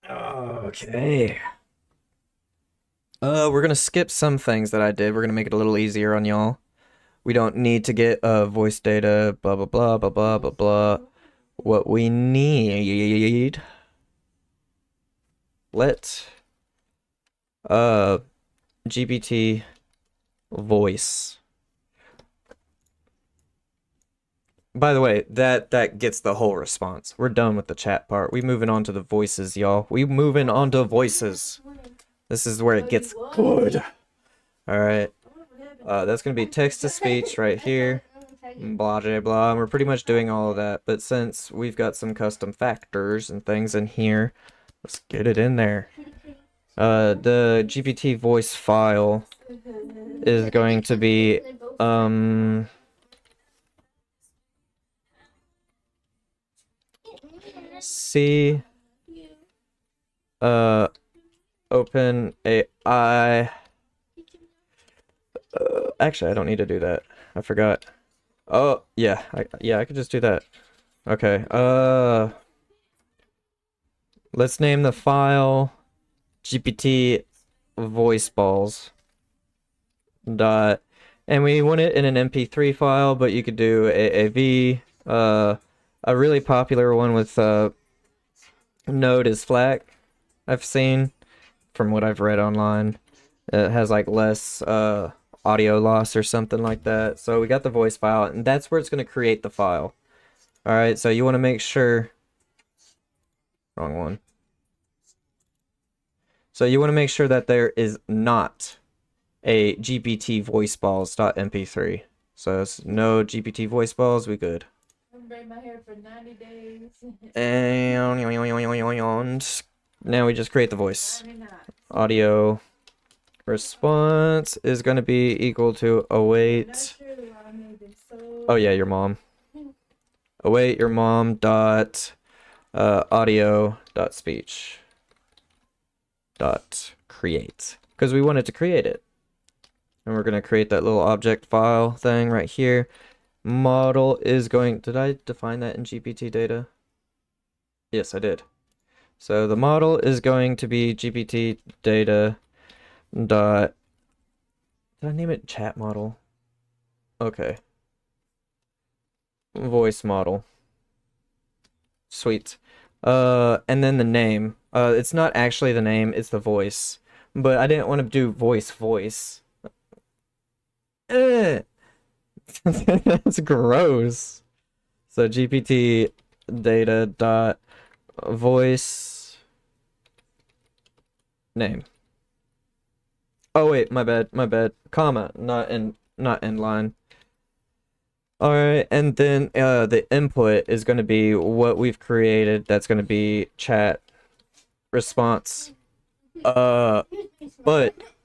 Okay. We're gonna skip some things that I did. We're gonna make it a little easier on y'all. We don't need to get voice data, blah blah blah blah blah blah blah. What we need, let GPT voice. By the way, that gets the whole response. We're done with the chat part. We moving on to the voices, y'all. We moving on to voices. This is where it gets good. All right. That's gonna be text to speech right here. Blah blah blah. And we're pretty much doing all of that. But since we've got some custom factors and things in here, let's get it in there. The GPT voice file is going to be C OpenAI. Actually, I don't need to do that. I forgot. Oh, yeah. I could just do that. Okay. Let's name the file GPT voice balls dot, and we want it in an MP3 file, but you could do AAV. A really popular one with Node is FLAC. I've seen from what I've read online. It has like less audio loss or something like that. So we got the voice file, and that's where it's going to create the file. All right, so you want to make sure, wrong one. So you want to make sure that there is not a GPT voice balls.mp3. So it's no GPT voice balls, we good. I'm braiding my hair for 90 days. And now we just create the voice. 99. Audio response is going to be equal to await. Not sure why I made them so. Oh yeah, your mom. Await your mom dot audio dot speech dot create, because we wanted to create it, and we're going to create that little object file thing right here. Model is going, did I define that in GPT data? Yes, I did. So the model is going to be GPT data dot, did I name it chat model? Okay. Voice model. Sweet. And then the name. It's not actually the name, it's the voice. But I didn't want to do voice. That's gross. So GPT data dot voice name. Oh wait, my bad. Comma, not end line. Alright, and then the input is going to be what we've created. That's going to be chat response. But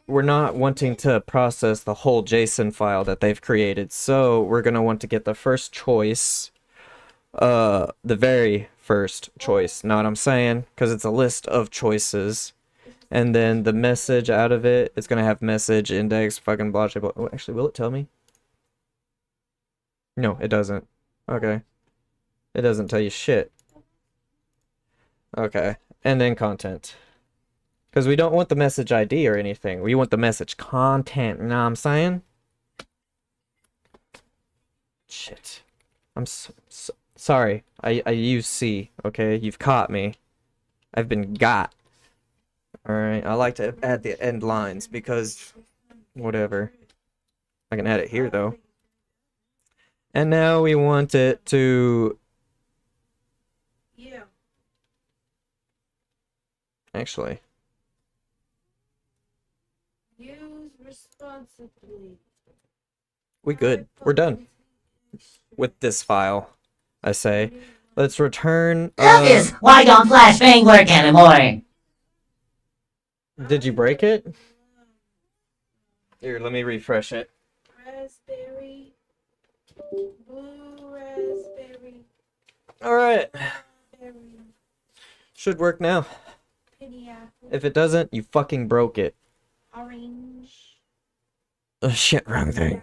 we're not wanting to process the whole JSON file that they've created. So we're going to want to get the first choice, the very first choice. Know what I'm saying? Because it's a list of choices. And then the message out of it is going to have message, index, fucking blah, blah, blah. Oh, actually, will it tell me? No, it doesn't. Okay. It doesn't tell you shit. Okay. And then content. Because we don't want the message ID or anything. We want the message content. You know what I'm saying? Shit. I'm sorry. I use C, okay? You've caught me. I've been got. Alright, I like to add the end lines because whatever. I can add it here though. And now we want it to Yeah. actually. Use responsibly. We good. We're done with this file, I say. Let's return. Lucas, why don't flashbang work anymore? Did you break it? Here, let me refresh it. Raspberry. Blue raspberry. Alright. Berry. Should work now. Penny apple. If it doesn't, you fucking broke it. Orange. Oh shit, wrong thing.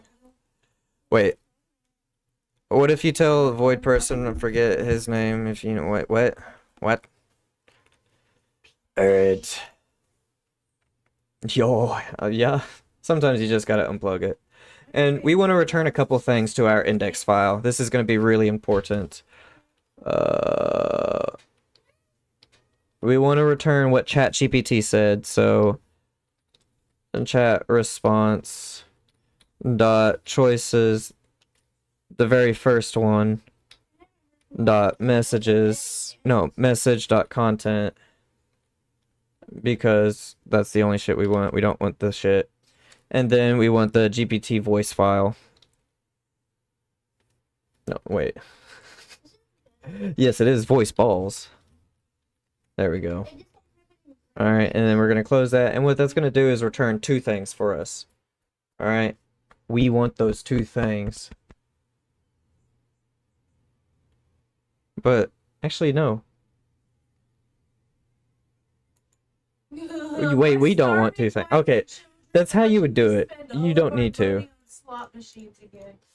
Wait. What if you tell a void person and forget his name if you know what? Alright. Yo, yeah. Sometimes you just gotta unplug it. And we want to return a couple things to our index file. This is going to be really important. We want to return what ChatGPT said. So, chat response dot choices, the very first one, dot messages, no, message dot content, because that's the only shit we want. We don't want the shit. And then we want the GPT voice file. No, wait. Yes, it is voice balls. There we go. Alright, and then we're going to close that. And what that's going to do is return two things for us. Alright. We want those two things. But, actually, no. Wait, we don't want two things. Okay. That's how you would do it. You don't need to.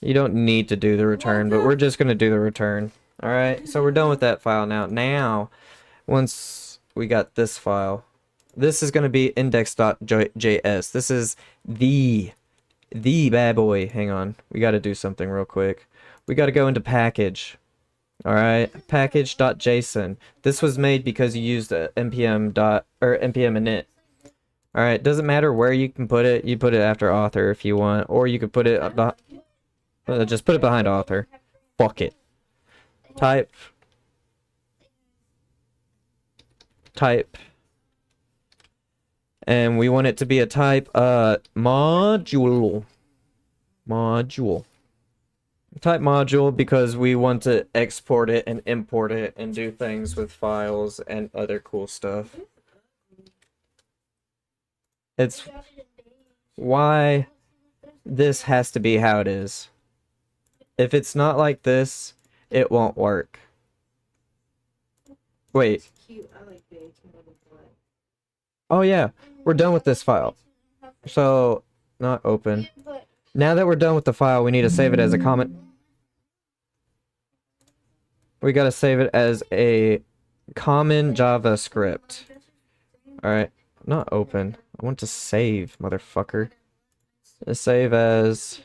You don't need to do the return, but we're just going to do the return. Alright, so we're done with that file now. Now, once we got this file, this is going to be index.js. This is the bad boy. Hang on. We got to do something real quick. We got to go into package. Alright, package.json. This was made because you used npm init. All right, doesn't matter where you can put it. You put it after author if you want, or you could put it just put it behind author. Fuck it. Type. And we want it to be a type module. Type module because we want to export it and import it and do things with files and other cool stuff. It's why this has to be how it is. If it's not like this, it won't work. Wait. Cute. I like beige more than black. Oh yeah, we're done with this file. So, not open. Now that we're done with the file, we need to save it as a comment. We gotta save it as a common JavaScript. Alright, not open. I want to save, motherfucker. Save as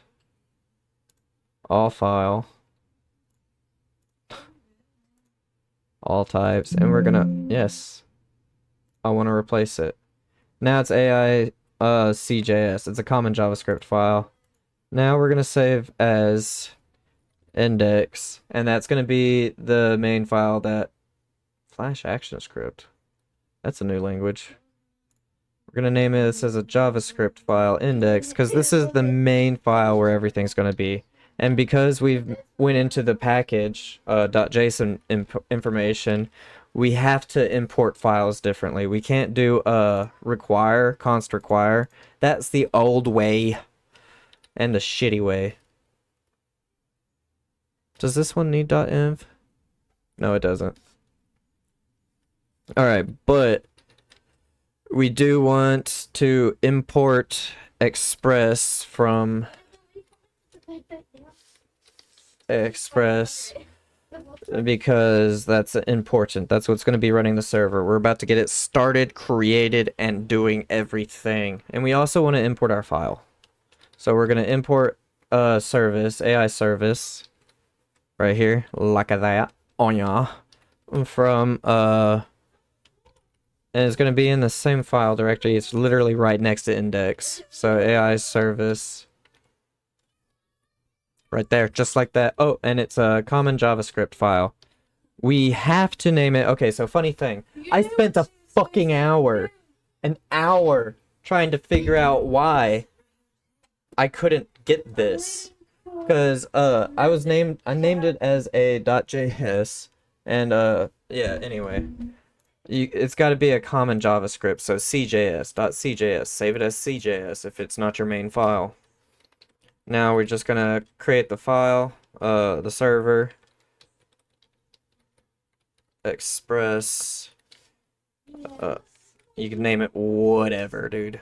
all file. All types. And we're gonna, yes. I want to replace it. Now it's AI CJS. It's a common JavaScript file. Now we're gonna save as index, and that's gonna be the main file that Flash Action Script. That's a new language. We're gonna name this as a JavaScript file index because this is the main file where everything's gonna be. And because we've went into the package .json information, we have to import files differently. We can't do const require. That's the old way and the shitty way. Does this one need .env? No, it doesn't. Alright, but we do want to import express from express because that's important. That's what's going to be running the server. We're about to get it started, created, and doing everything. And we also want to import our file. So we're going to import service, AI service, right here, like that, on ya, from, and it's going to be in the same file directory. It's literally right next to index. So AI service, right there, just like that. Oh, and it's a common JavaScript file. We have to name it. Okay, so funny thing. I spent a fucking hour, an hour, trying to figure out why I couldn't get this. Because I named it as a .js, and yeah, anyway. It's got to be a common JavaScript, so CJS.cjs. Save it as CJS if it's not your main file. Now we're just gonna create the file, the server, express, you can name it whatever, dude.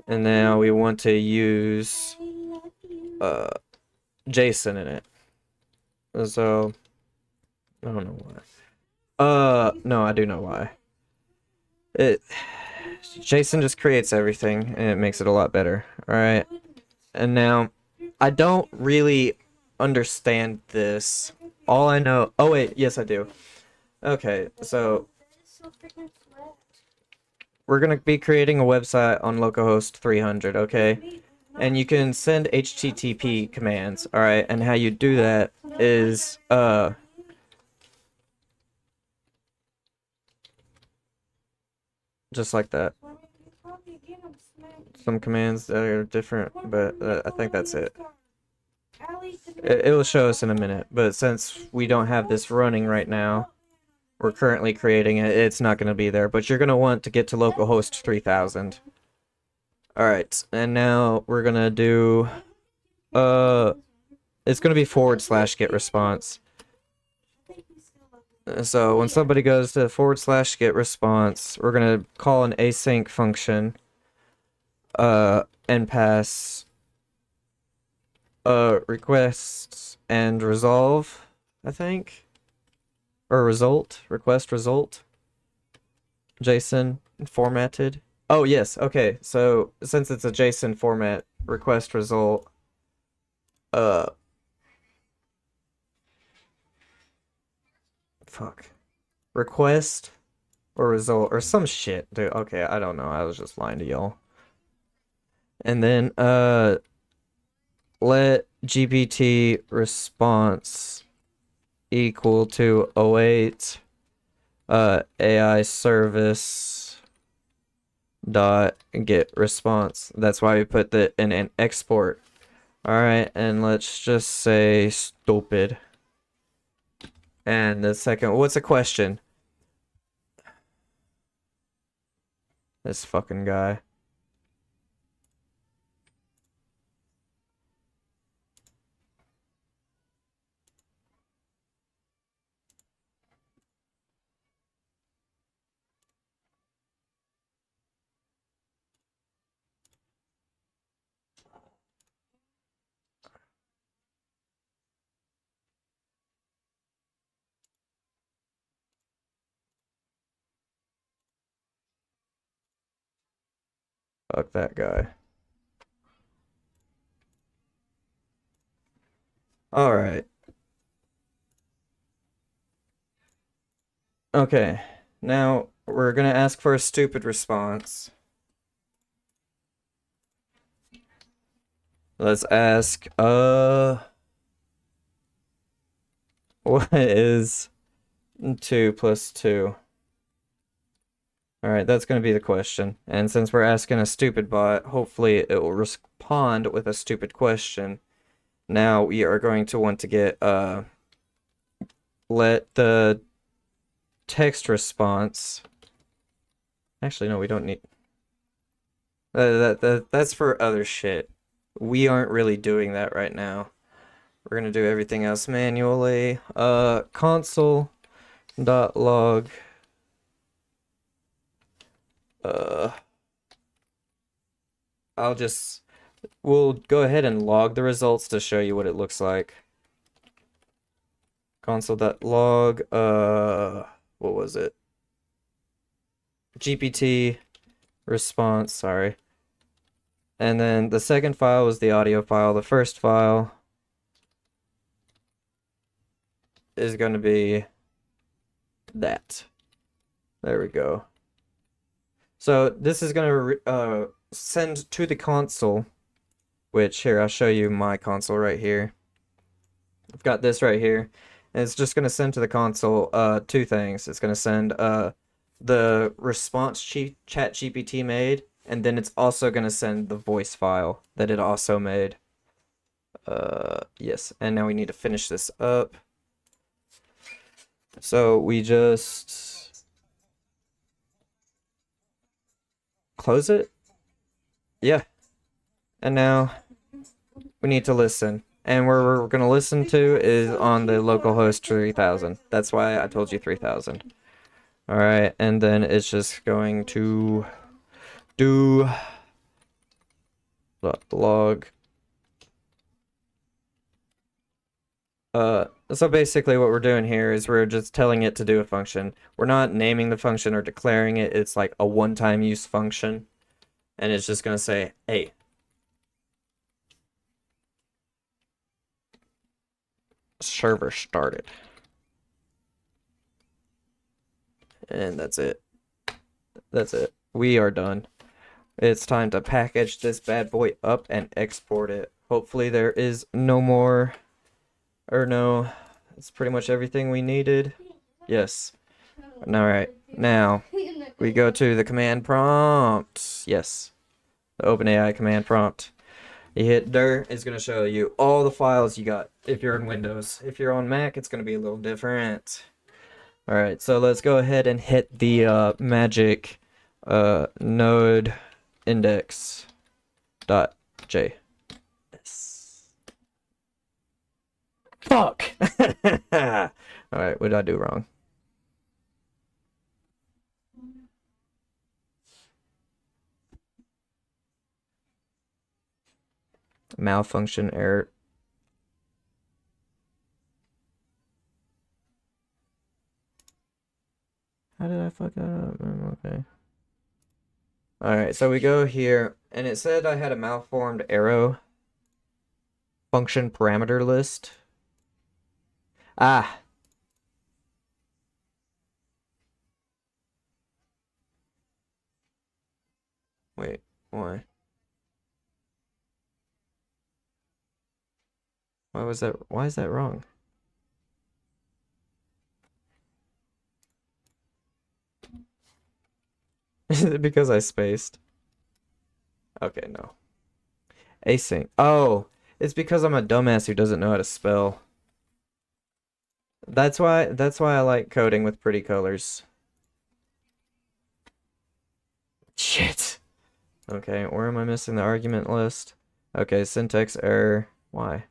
And now we want to use JSON in it. So I don't know why. No, I do know why. JSON just creates everything and it makes it a lot better. Alright. And now I don't really understand this. All I know, oh wait, yes I do. Okay, so we're gonna be creating a website on localhost 300, okay? And you can send HTTP commands, alright? And how you do that is, just like that. Some commands that are different, but I think that's it. It will show us in a minute, but since we don't have this running right now, we're currently creating it, it's not going to be there, but you're going to want to get to localhost 3000. Alright, and now we're going to do, it's going to be / get response. So when somebody goes to / get response, we're going to call an async function, and pass requests and resolve, I think, or result, request result, JSON formatted. Oh yes, okay, so since it's a JSON format, request result, fuck, request or result or some shit, dude. Okay, I don't know. I was just lying to y'all. And then let GPT response equal to 08 AI service dot get response. That's why we put the in an export. All right, and let's just say stupid. And the second, what's a question? This fucking guy. Fuck that guy. All right. Okay. Now we're gonna ask for a stupid response. Let's ask, what is 2 plus 2? All right, that's going to be the question. And since we're asking a stupid bot, hopefully it will respond with a stupid question. Now we are going to want to get, let the text response. Actually, no, we don't need. That's for other shit. We aren't really doing that right now. We're gonna do everything else manually. Console.log. We'll go ahead and log the results to show you what it looks like. Console.log, what was it? GPT response, sorry. And then the second file was the audio file. The first file is going to be that. There we go. So this is going to send to the console, which here, I'll show you my console right here. I've got this right here. And it's just going to send to the console two things. It's going to send the response chat GPT made, and then it's also going to send the voice file that it also made. Yes, and now we need to finish this up. So we just close it. Yeah. And now we need to listen. And where we're going to listen to is on the localhost 3000. That's why I told you 3000. All right, and then it's just going to do log. So basically what we're doing here is we're just telling it to do a function. We're not naming the function or declaring it. It's like a one-time use function. And it's just going to say, hey. Server started. And that's it. That's it. We are done. It's time to package this bad boy up and export it. Hopefully there is no more, or no, it's pretty much everything we needed. Yes. Alright, now we go to the command prompt. Yes, the OpenAI command prompt. You hit dir, it's going to show you all the files you got if you're in Windows. If you're on Mac, it's going to be a little different. Alright, so let's go ahead and hit the magic node index.js. Fuck! Alright, what did I do wrong? Malfunction error. How did I fuck that up? Okay. Alright, so we go here, and it said I had a malformed arrow function parameter list. Ah. Wait, why? Why is that wrong? Is it because I spaced? Okay, no. Async. Oh, it's because I'm a dumbass who doesn't know how to spell. That's why I like coding with pretty colors. Shit. Okay, where am I missing the argument list? Okay, syntax error. Why?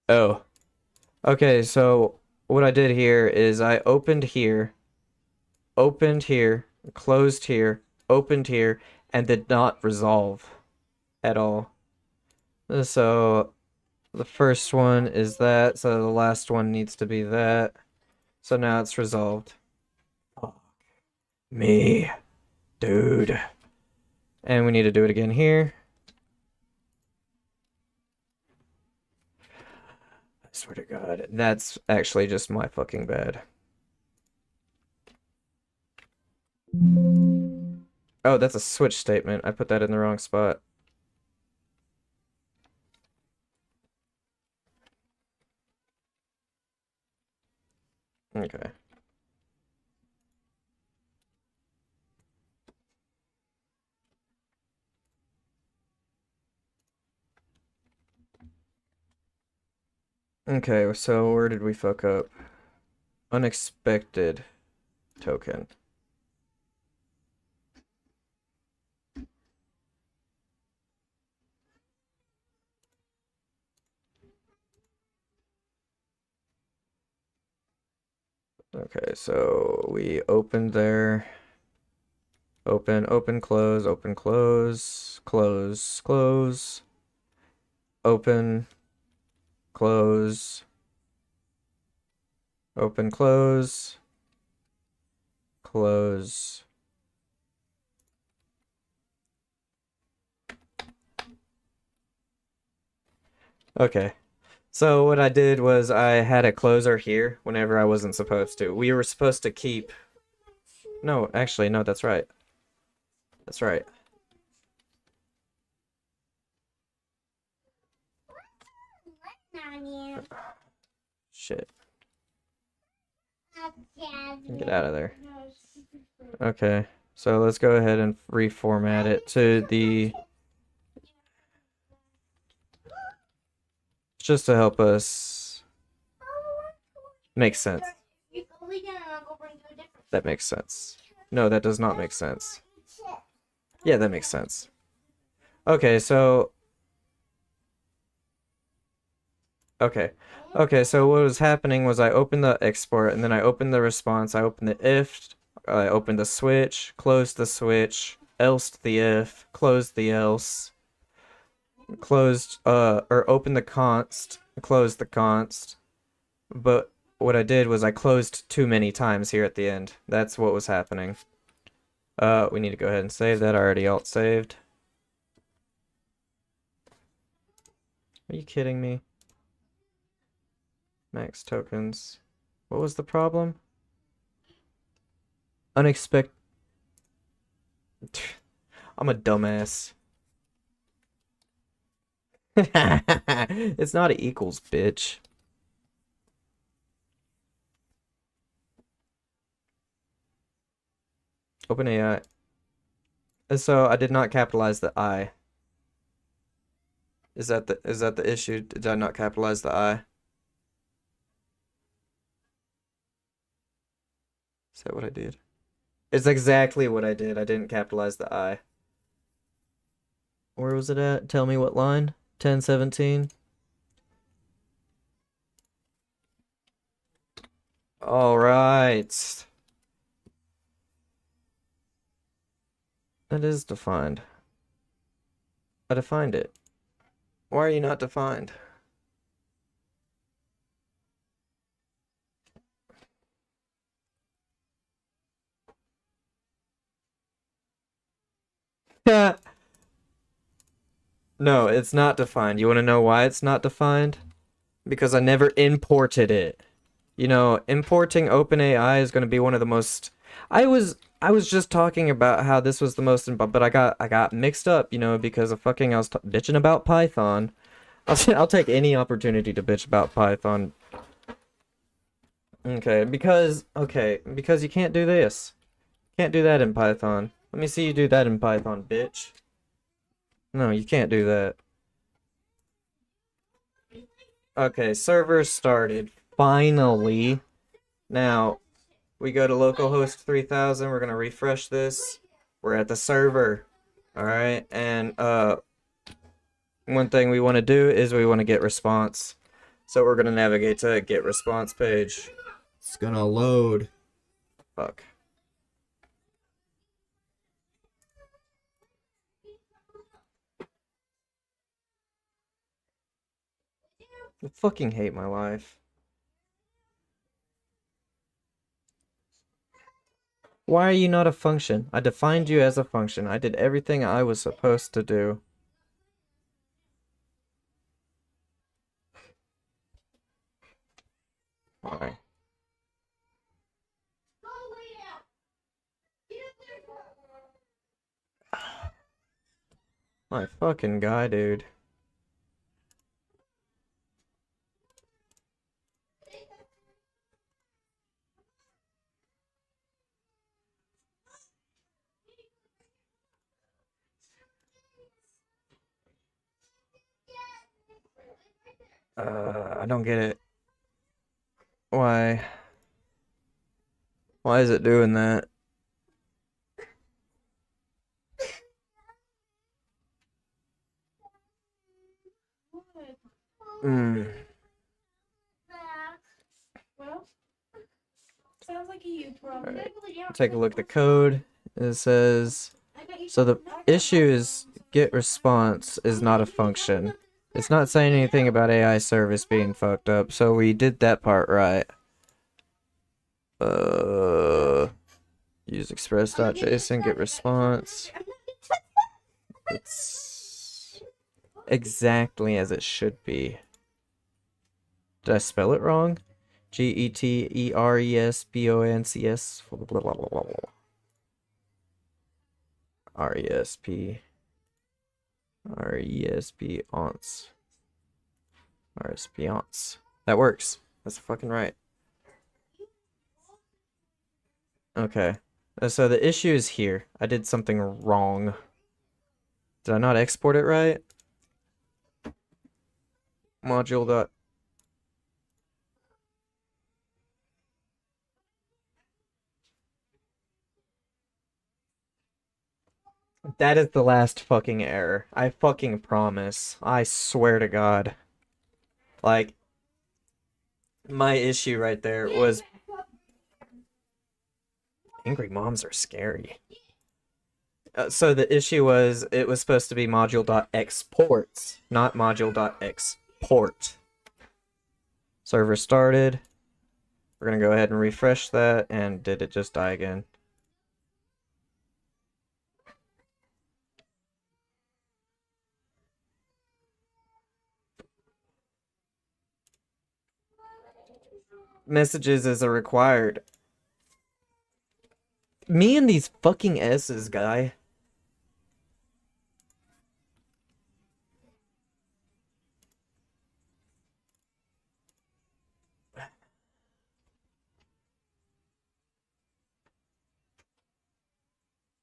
Oh. Okay, so what I did here is I opened here, closed here, opened here, and did not resolve at all. So the first one is that, so the last one needs to be that. So now it's resolved. Fuck me, dude. And we need to do it again here. I swear to God, that's actually just my fucking bad. Oh, that's a switch statement. I put that in the wrong spot. Okay. Okay, so where did we fuck up? Unexpected token. Okay, so we opened there. Open, open, close, open, close, close, close. Open, close, open, close, close. Okay. So what I did was I had a closer here whenever I wasn't supposed to. We were supposed to keep... No, actually, no, that's right. That's right. Shit. Get out of there. Okay, so let's go ahead and reformat it to the... Just to help us make sense. That makes sense. No, that does not make sense. Yeah, that makes sense. Okay, so... Okay. Okay, so what was happening was I opened the export, and then I opened the response, I opened the if, I opened the switch, closed the switch, elsed the if, closed the else, closed, or opened the const, closed the const, but what I did was I closed too many times here at the end. That's what was happening. We need to go ahead and save that. I already alt saved. Are you kidding me? Max tokens. What was the problem? Unexpected. I'm a dumbass. It's not a equals, bitch. OpenAI. So I did not capitalize the I. Is that the issue? Did I not capitalize the I? Is that what I did? It's exactly what I did. I didn't capitalize the I. Where was it at? Tell me what line? 1017. All right. That is defined. I defined it. Why are you not defined? Yeah. No, it's not defined. You want to know why it's not defined? Because I never imported it. You know, importing OpenAI is going to be one of the most I was just talking about how this was the most, but I got mixed up, you know, because of fucking I was bitching about Python. I'll take any opportunity to bitch about Python. Okay, because you can't do this. Can't do that in Python. Let me see you do that in Python, bitch. No, you can't do that. Okay, server started. Finally. Now, we go to localhost 3000. We're gonna refresh this. We're at the server. Alright, and one thing we want to do is we want to get response. So we're gonna navigate to get response page. It's gonna load. Fuck. I fucking hate my life. Why are you not a function? I defined you as a function. I did everything I was supposed to do. Why? My fucking guy, dude. I don't get it. Why? Why is it doing that? What? Hmm. Well, sounds like a you problem. Take a look at the code. It says, so the issue is get response is not a function. It's not saying anything about AI service being fucked up, so we did that part right. Use express.json, get response. It's exactly as it should be. Did I spell it wrong? Getresponse. RESP. RESP-once. RESP-once. That works. That's fucking right. Okay. So the issue is here. I did something wrong. Did I not export it right? Module dot. That is the last fucking error. I fucking promise. I swear to God. Like, my issue right there was... Angry moms are scary. So the issue was, it was supposed to be module.exports, not module.export. Server started. We're gonna go ahead and refresh that, and did it just die again? Messages is a required. Me and these fucking S's, guy.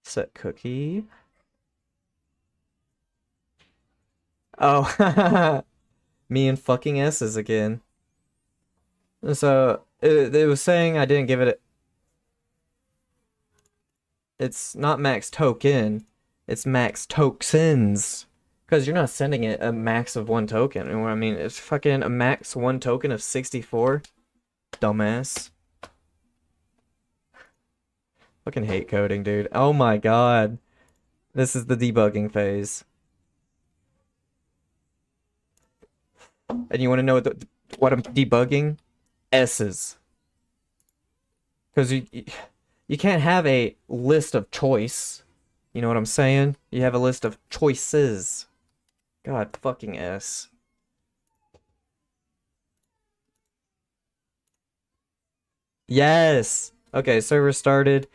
Set cookie. Oh, me and fucking S's again. So, it was saying I didn't give it it's not max token, it's max tokens. Because you're not sending it a max of one token. You know what I mean? It's fucking a max one token of 64. Dumbass. Fucking hate coding, dude. Oh my god. This is the debugging phase. And you want to know what I'm debugging? S's. Because you can't have a list of choice. You know what I'm saying? You have a list of choices. God fucking S. Yes! Okay, server started.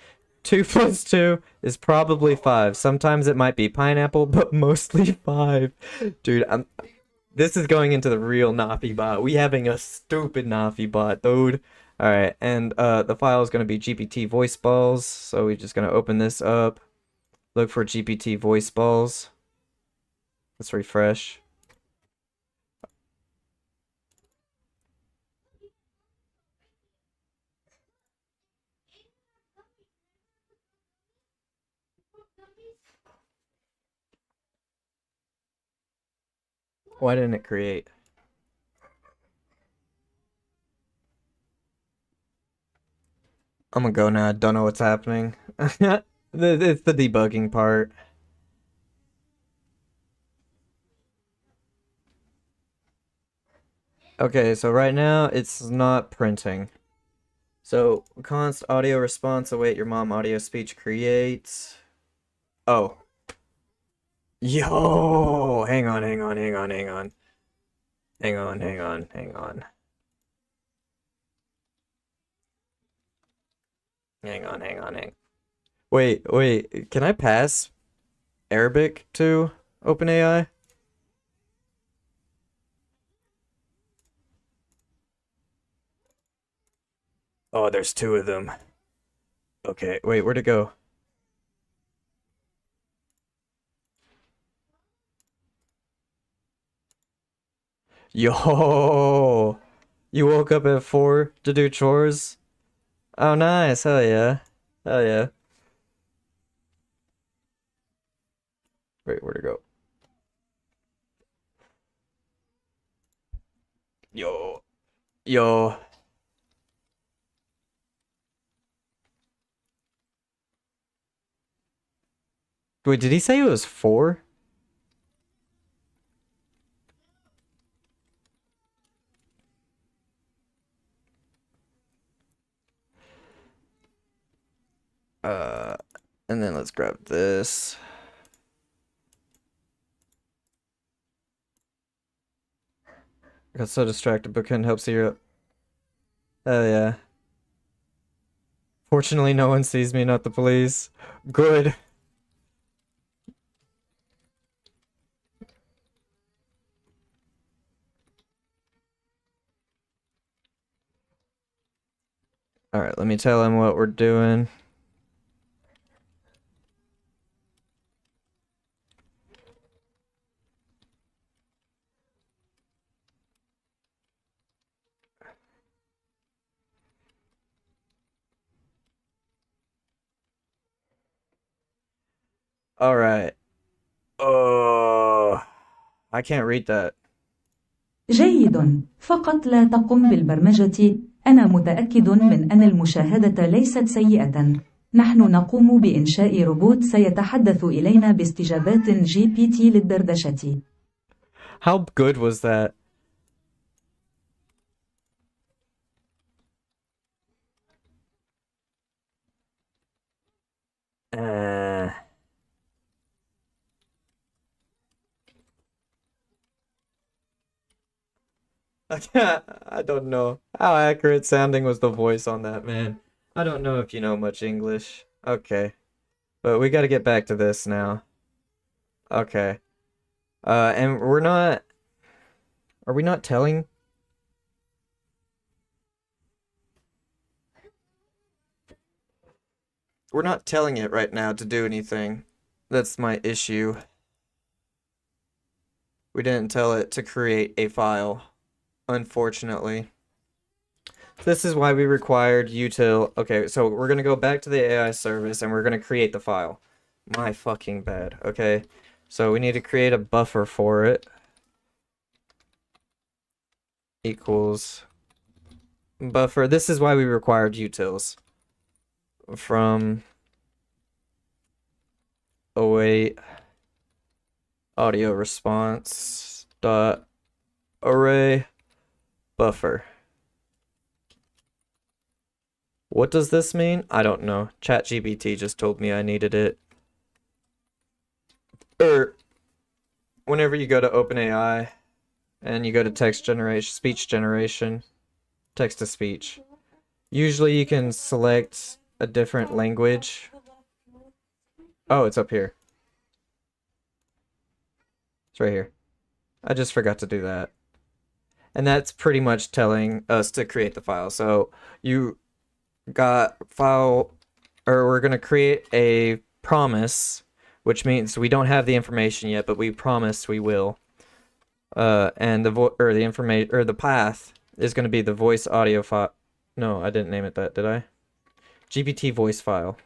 2 plus 2 is probably 5. Sometimes it might be pineapple, but mostly 5. Dude, this is going into the real Nafi bot. We having a stupid Nafi bot, dude. Alright, and the file is going to be GPT voice balls. So we're just going to open this up. Look for GPT voice balls. Let's refresh. Why didn't it create? I'm gonna go now. I don't know what's happening. It's the debugging part. Okay, so right now it's not printing. So const audio response await your mom audio speech creates. Oh. Yo, hang on. Hang on. Wait. Can I pass Arabic to OpenAI? Oh, there's 2 of them. Okay, wait, where'd it go? Yo, you woke up at 4 to do chores? Oh, nice. Hell yeah. Hell yeah. Wait, where'd it go? Yo. Wait, did he say it was 4? And then let's grab this. I got so distracted but couldn't help see her. Oh yeah. Fortunately, no one sees me, not the police. Good. Alright, let me tell him what we're doing. Alright. Oh, I can't read that. جيد، فقط لا تقم بالبرمجة. أنا متأكد من أن المشاهدة ليست سيئة. نحن نقوم بإنشاء روبوت سيتحدث إلينا باستجابات جي بي تي للدردشة. How good was that? I don't know. How accurate sounding was the voice on that, man? I don't know if you know much English. Okay. But we gotta get back to this now. Okay. And we're not... Are we not telling? We're not telling it right now to do anything. That's my issue. We didn't tell it to create a file, unfortunately. This is why we required util. Okay, so we're gonna go back to the AI service and we're gonna create the file. My fucking bad. Okay, so we need to create a buffer for it. Equals buffer. This is why we required utils. From await audio response dot array buffer. What does this mean? I don't know. ChatGPT just told me I needed it. Whenever you go to OpenAI and you go to text generation, speech generation, text to speech, Usually you can select a different language. Oh, it's up here. It's right here. I just forgot to do that. And that's pretty much telling us to create the file. So you got file, or we're going to create a promise, which means we don't have the information yet, but we promise we will. And the information, or the path is going to be the voice audio file. No, I didn't name it that, did I? GPT voice file.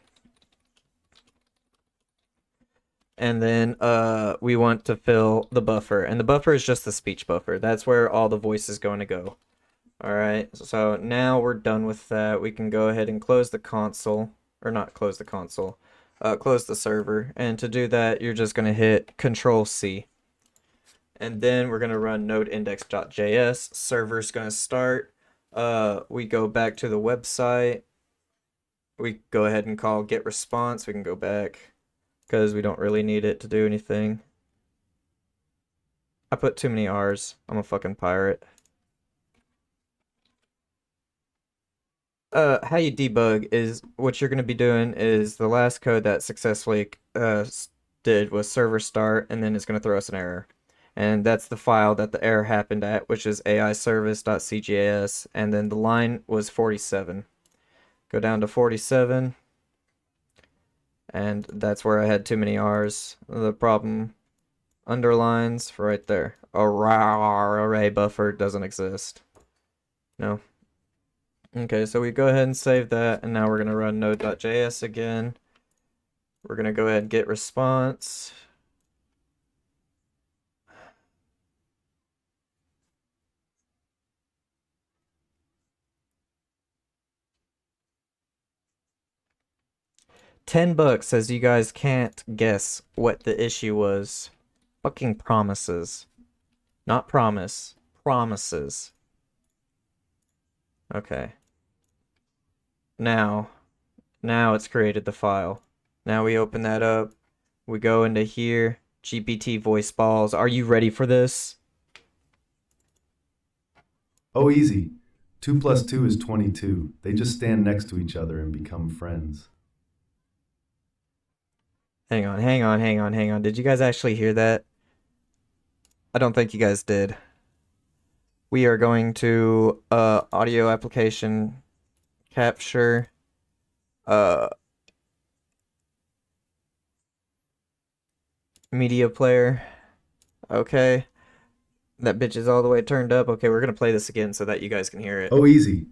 And then we want to fill the buffer, and the buffer is just the speech buffer. That's where all the voice is going to go. All right, so now we're done with that. We can go ahead and close the console, or not close the console, close the server. And to do that, you're just going to hit Control C. And then we're going to run node index.js. Server's going to start. We go back to the website. We go ahead and call get response. We can go back because we don't really need it to do anything. I put too many R's. I'm a fucking pirate. How you debug is what you're going to be doing is the last code that successfully did was server start, and then it's going to throw us an error. And that's the file that the error happened at, which is aiservice.cjas, and then the line was 47. Go down to 47, and that's where I had too many R's. The problem underlines right there. Array buffer doesn't exist. No. Okay, so we go ahead and save that, and now we're going to run node.js again. We're going to go ahead and get response. $10 says you guys can't guess what the issue was. Fucking promises. Not promise. Promises. Okay. Now it's created the file. Now we open that up. We go into here. GPT voice balls. Are you ready for this? Oh, easy. 2 plus 2 is 22. They just stand next to each other and become friends. Hang on. Did you guys actually hear that? I don't think you guys did. We are going to audio application capture media player. Okay. That bitch is all the way turned up. Okay, we're gonna play this again so that you guys can hear it. Oh, easy.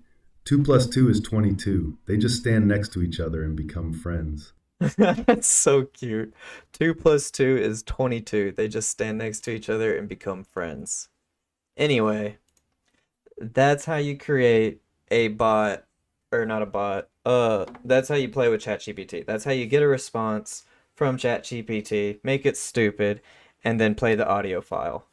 2 plus 2 is 22. They just stand next to each other and become friends. That's so cute. 2 plus 2 is 22. They just stand next to each other and become friends. Anyway, that's how you create a bot, or not a bot. That's how you play with ChatGPT. That's how you get a response from ChatGPT, make it stupid, and then play the audio file.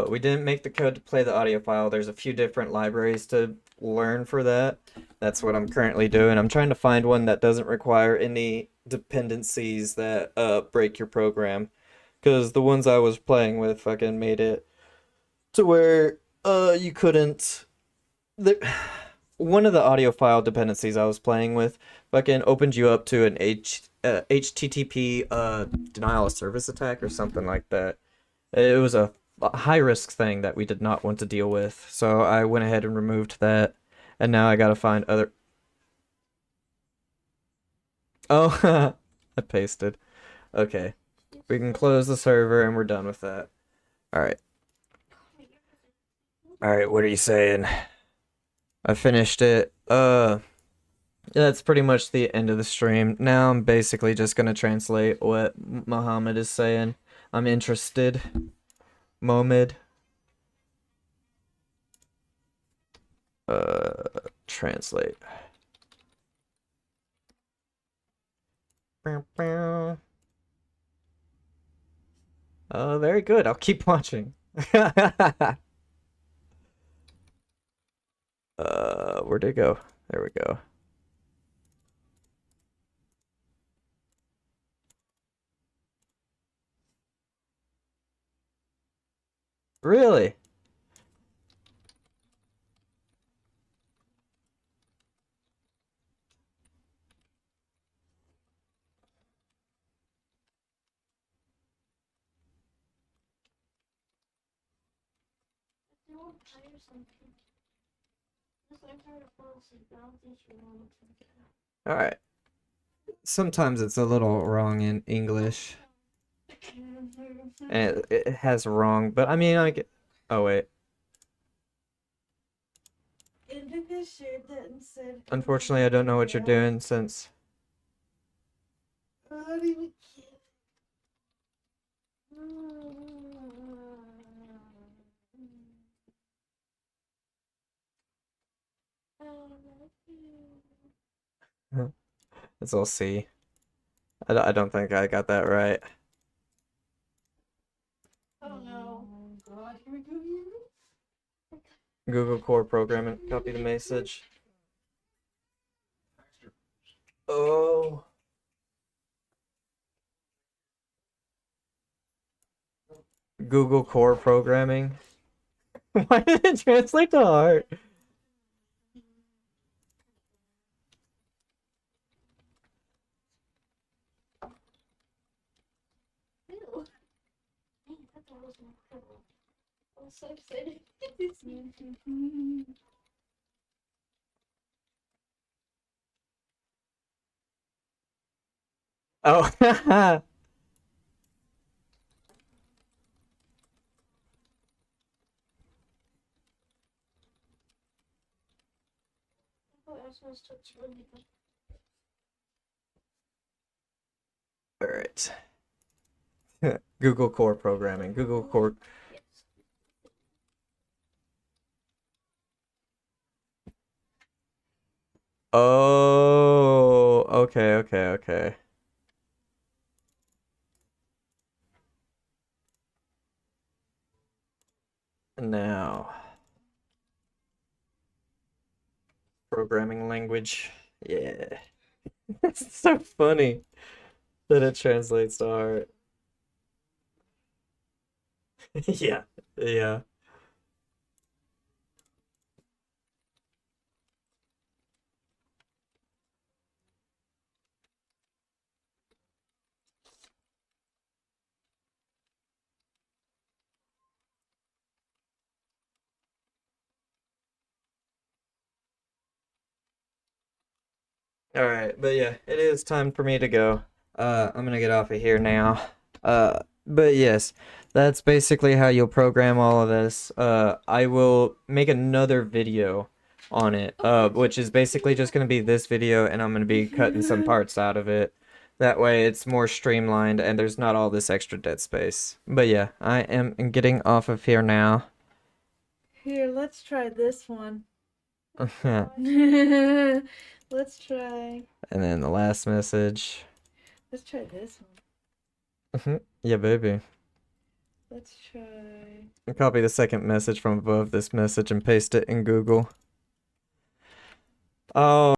We didn't make the code to play the audio file. There's a few different libraries to learn for that. That's what I'm currently doing. I'm trying to find one that doesn't require any dependencies that break your program. Because the ones I was playing with fucking made it to where you couldn't... One of the audio file dependencies I was playing with fucking opened you up to an HTTP denial of service attack or something like that. It was a high-risk thing that we did not want to deal with, so I went ahead and removed that, and now I gotta find other... Oh, I pasted. Okay. We can close the server, and we're done with that. Alright. Alright, what are you saying? I finished it. That's pretty much the end of the stream. Now I'm basically just gonna translate what Muhammad is saying. I'm interested. Mohammed. Translate. Oh, very good. I'll keep watching. Where'd it go? There we go. Really? little tired or something. Just like her to fall asleep. I don't think she wants to. Alright. Sometimes it's a little wrong in English. And it has wrong, but I mean, I get. Oh, wait. Indica shared that and said. Unfortunately, I don't know what you're doing since. I don't even care. It's all C. I don't think I got that right. Oh no. Oh God, here we go. Google Core programming. Copy the message. Oh. Google Core programming. Why did it translate to heart? Ew. Dang, that thought was incredible. I was so excited. Oh. Oh, I was supposed to explain it. All right. Google Core programming. Google Core. Yes. Oh. Okay. Okay. Okay. Now. Programming language. Yeah. It's so funny that it translates to heart. Yeah. Yeah. All right, but yeah, it is time for me to go. I'm gonna get off of here now. But yes, that's basically how you'll program all of this. I will make another video on it, which is basically just gonna be this video, and I'm gonna be cutting some parts out of it. That way, it's more streamlined, and there's not all this extra dead space. But yeah, I am getting off of here now. Here, let's try this one. And Let's try. then the last message. Let's try this one. Yeah, baby. Let's try. Copy the second message from above this message and paste it in Google. Oh.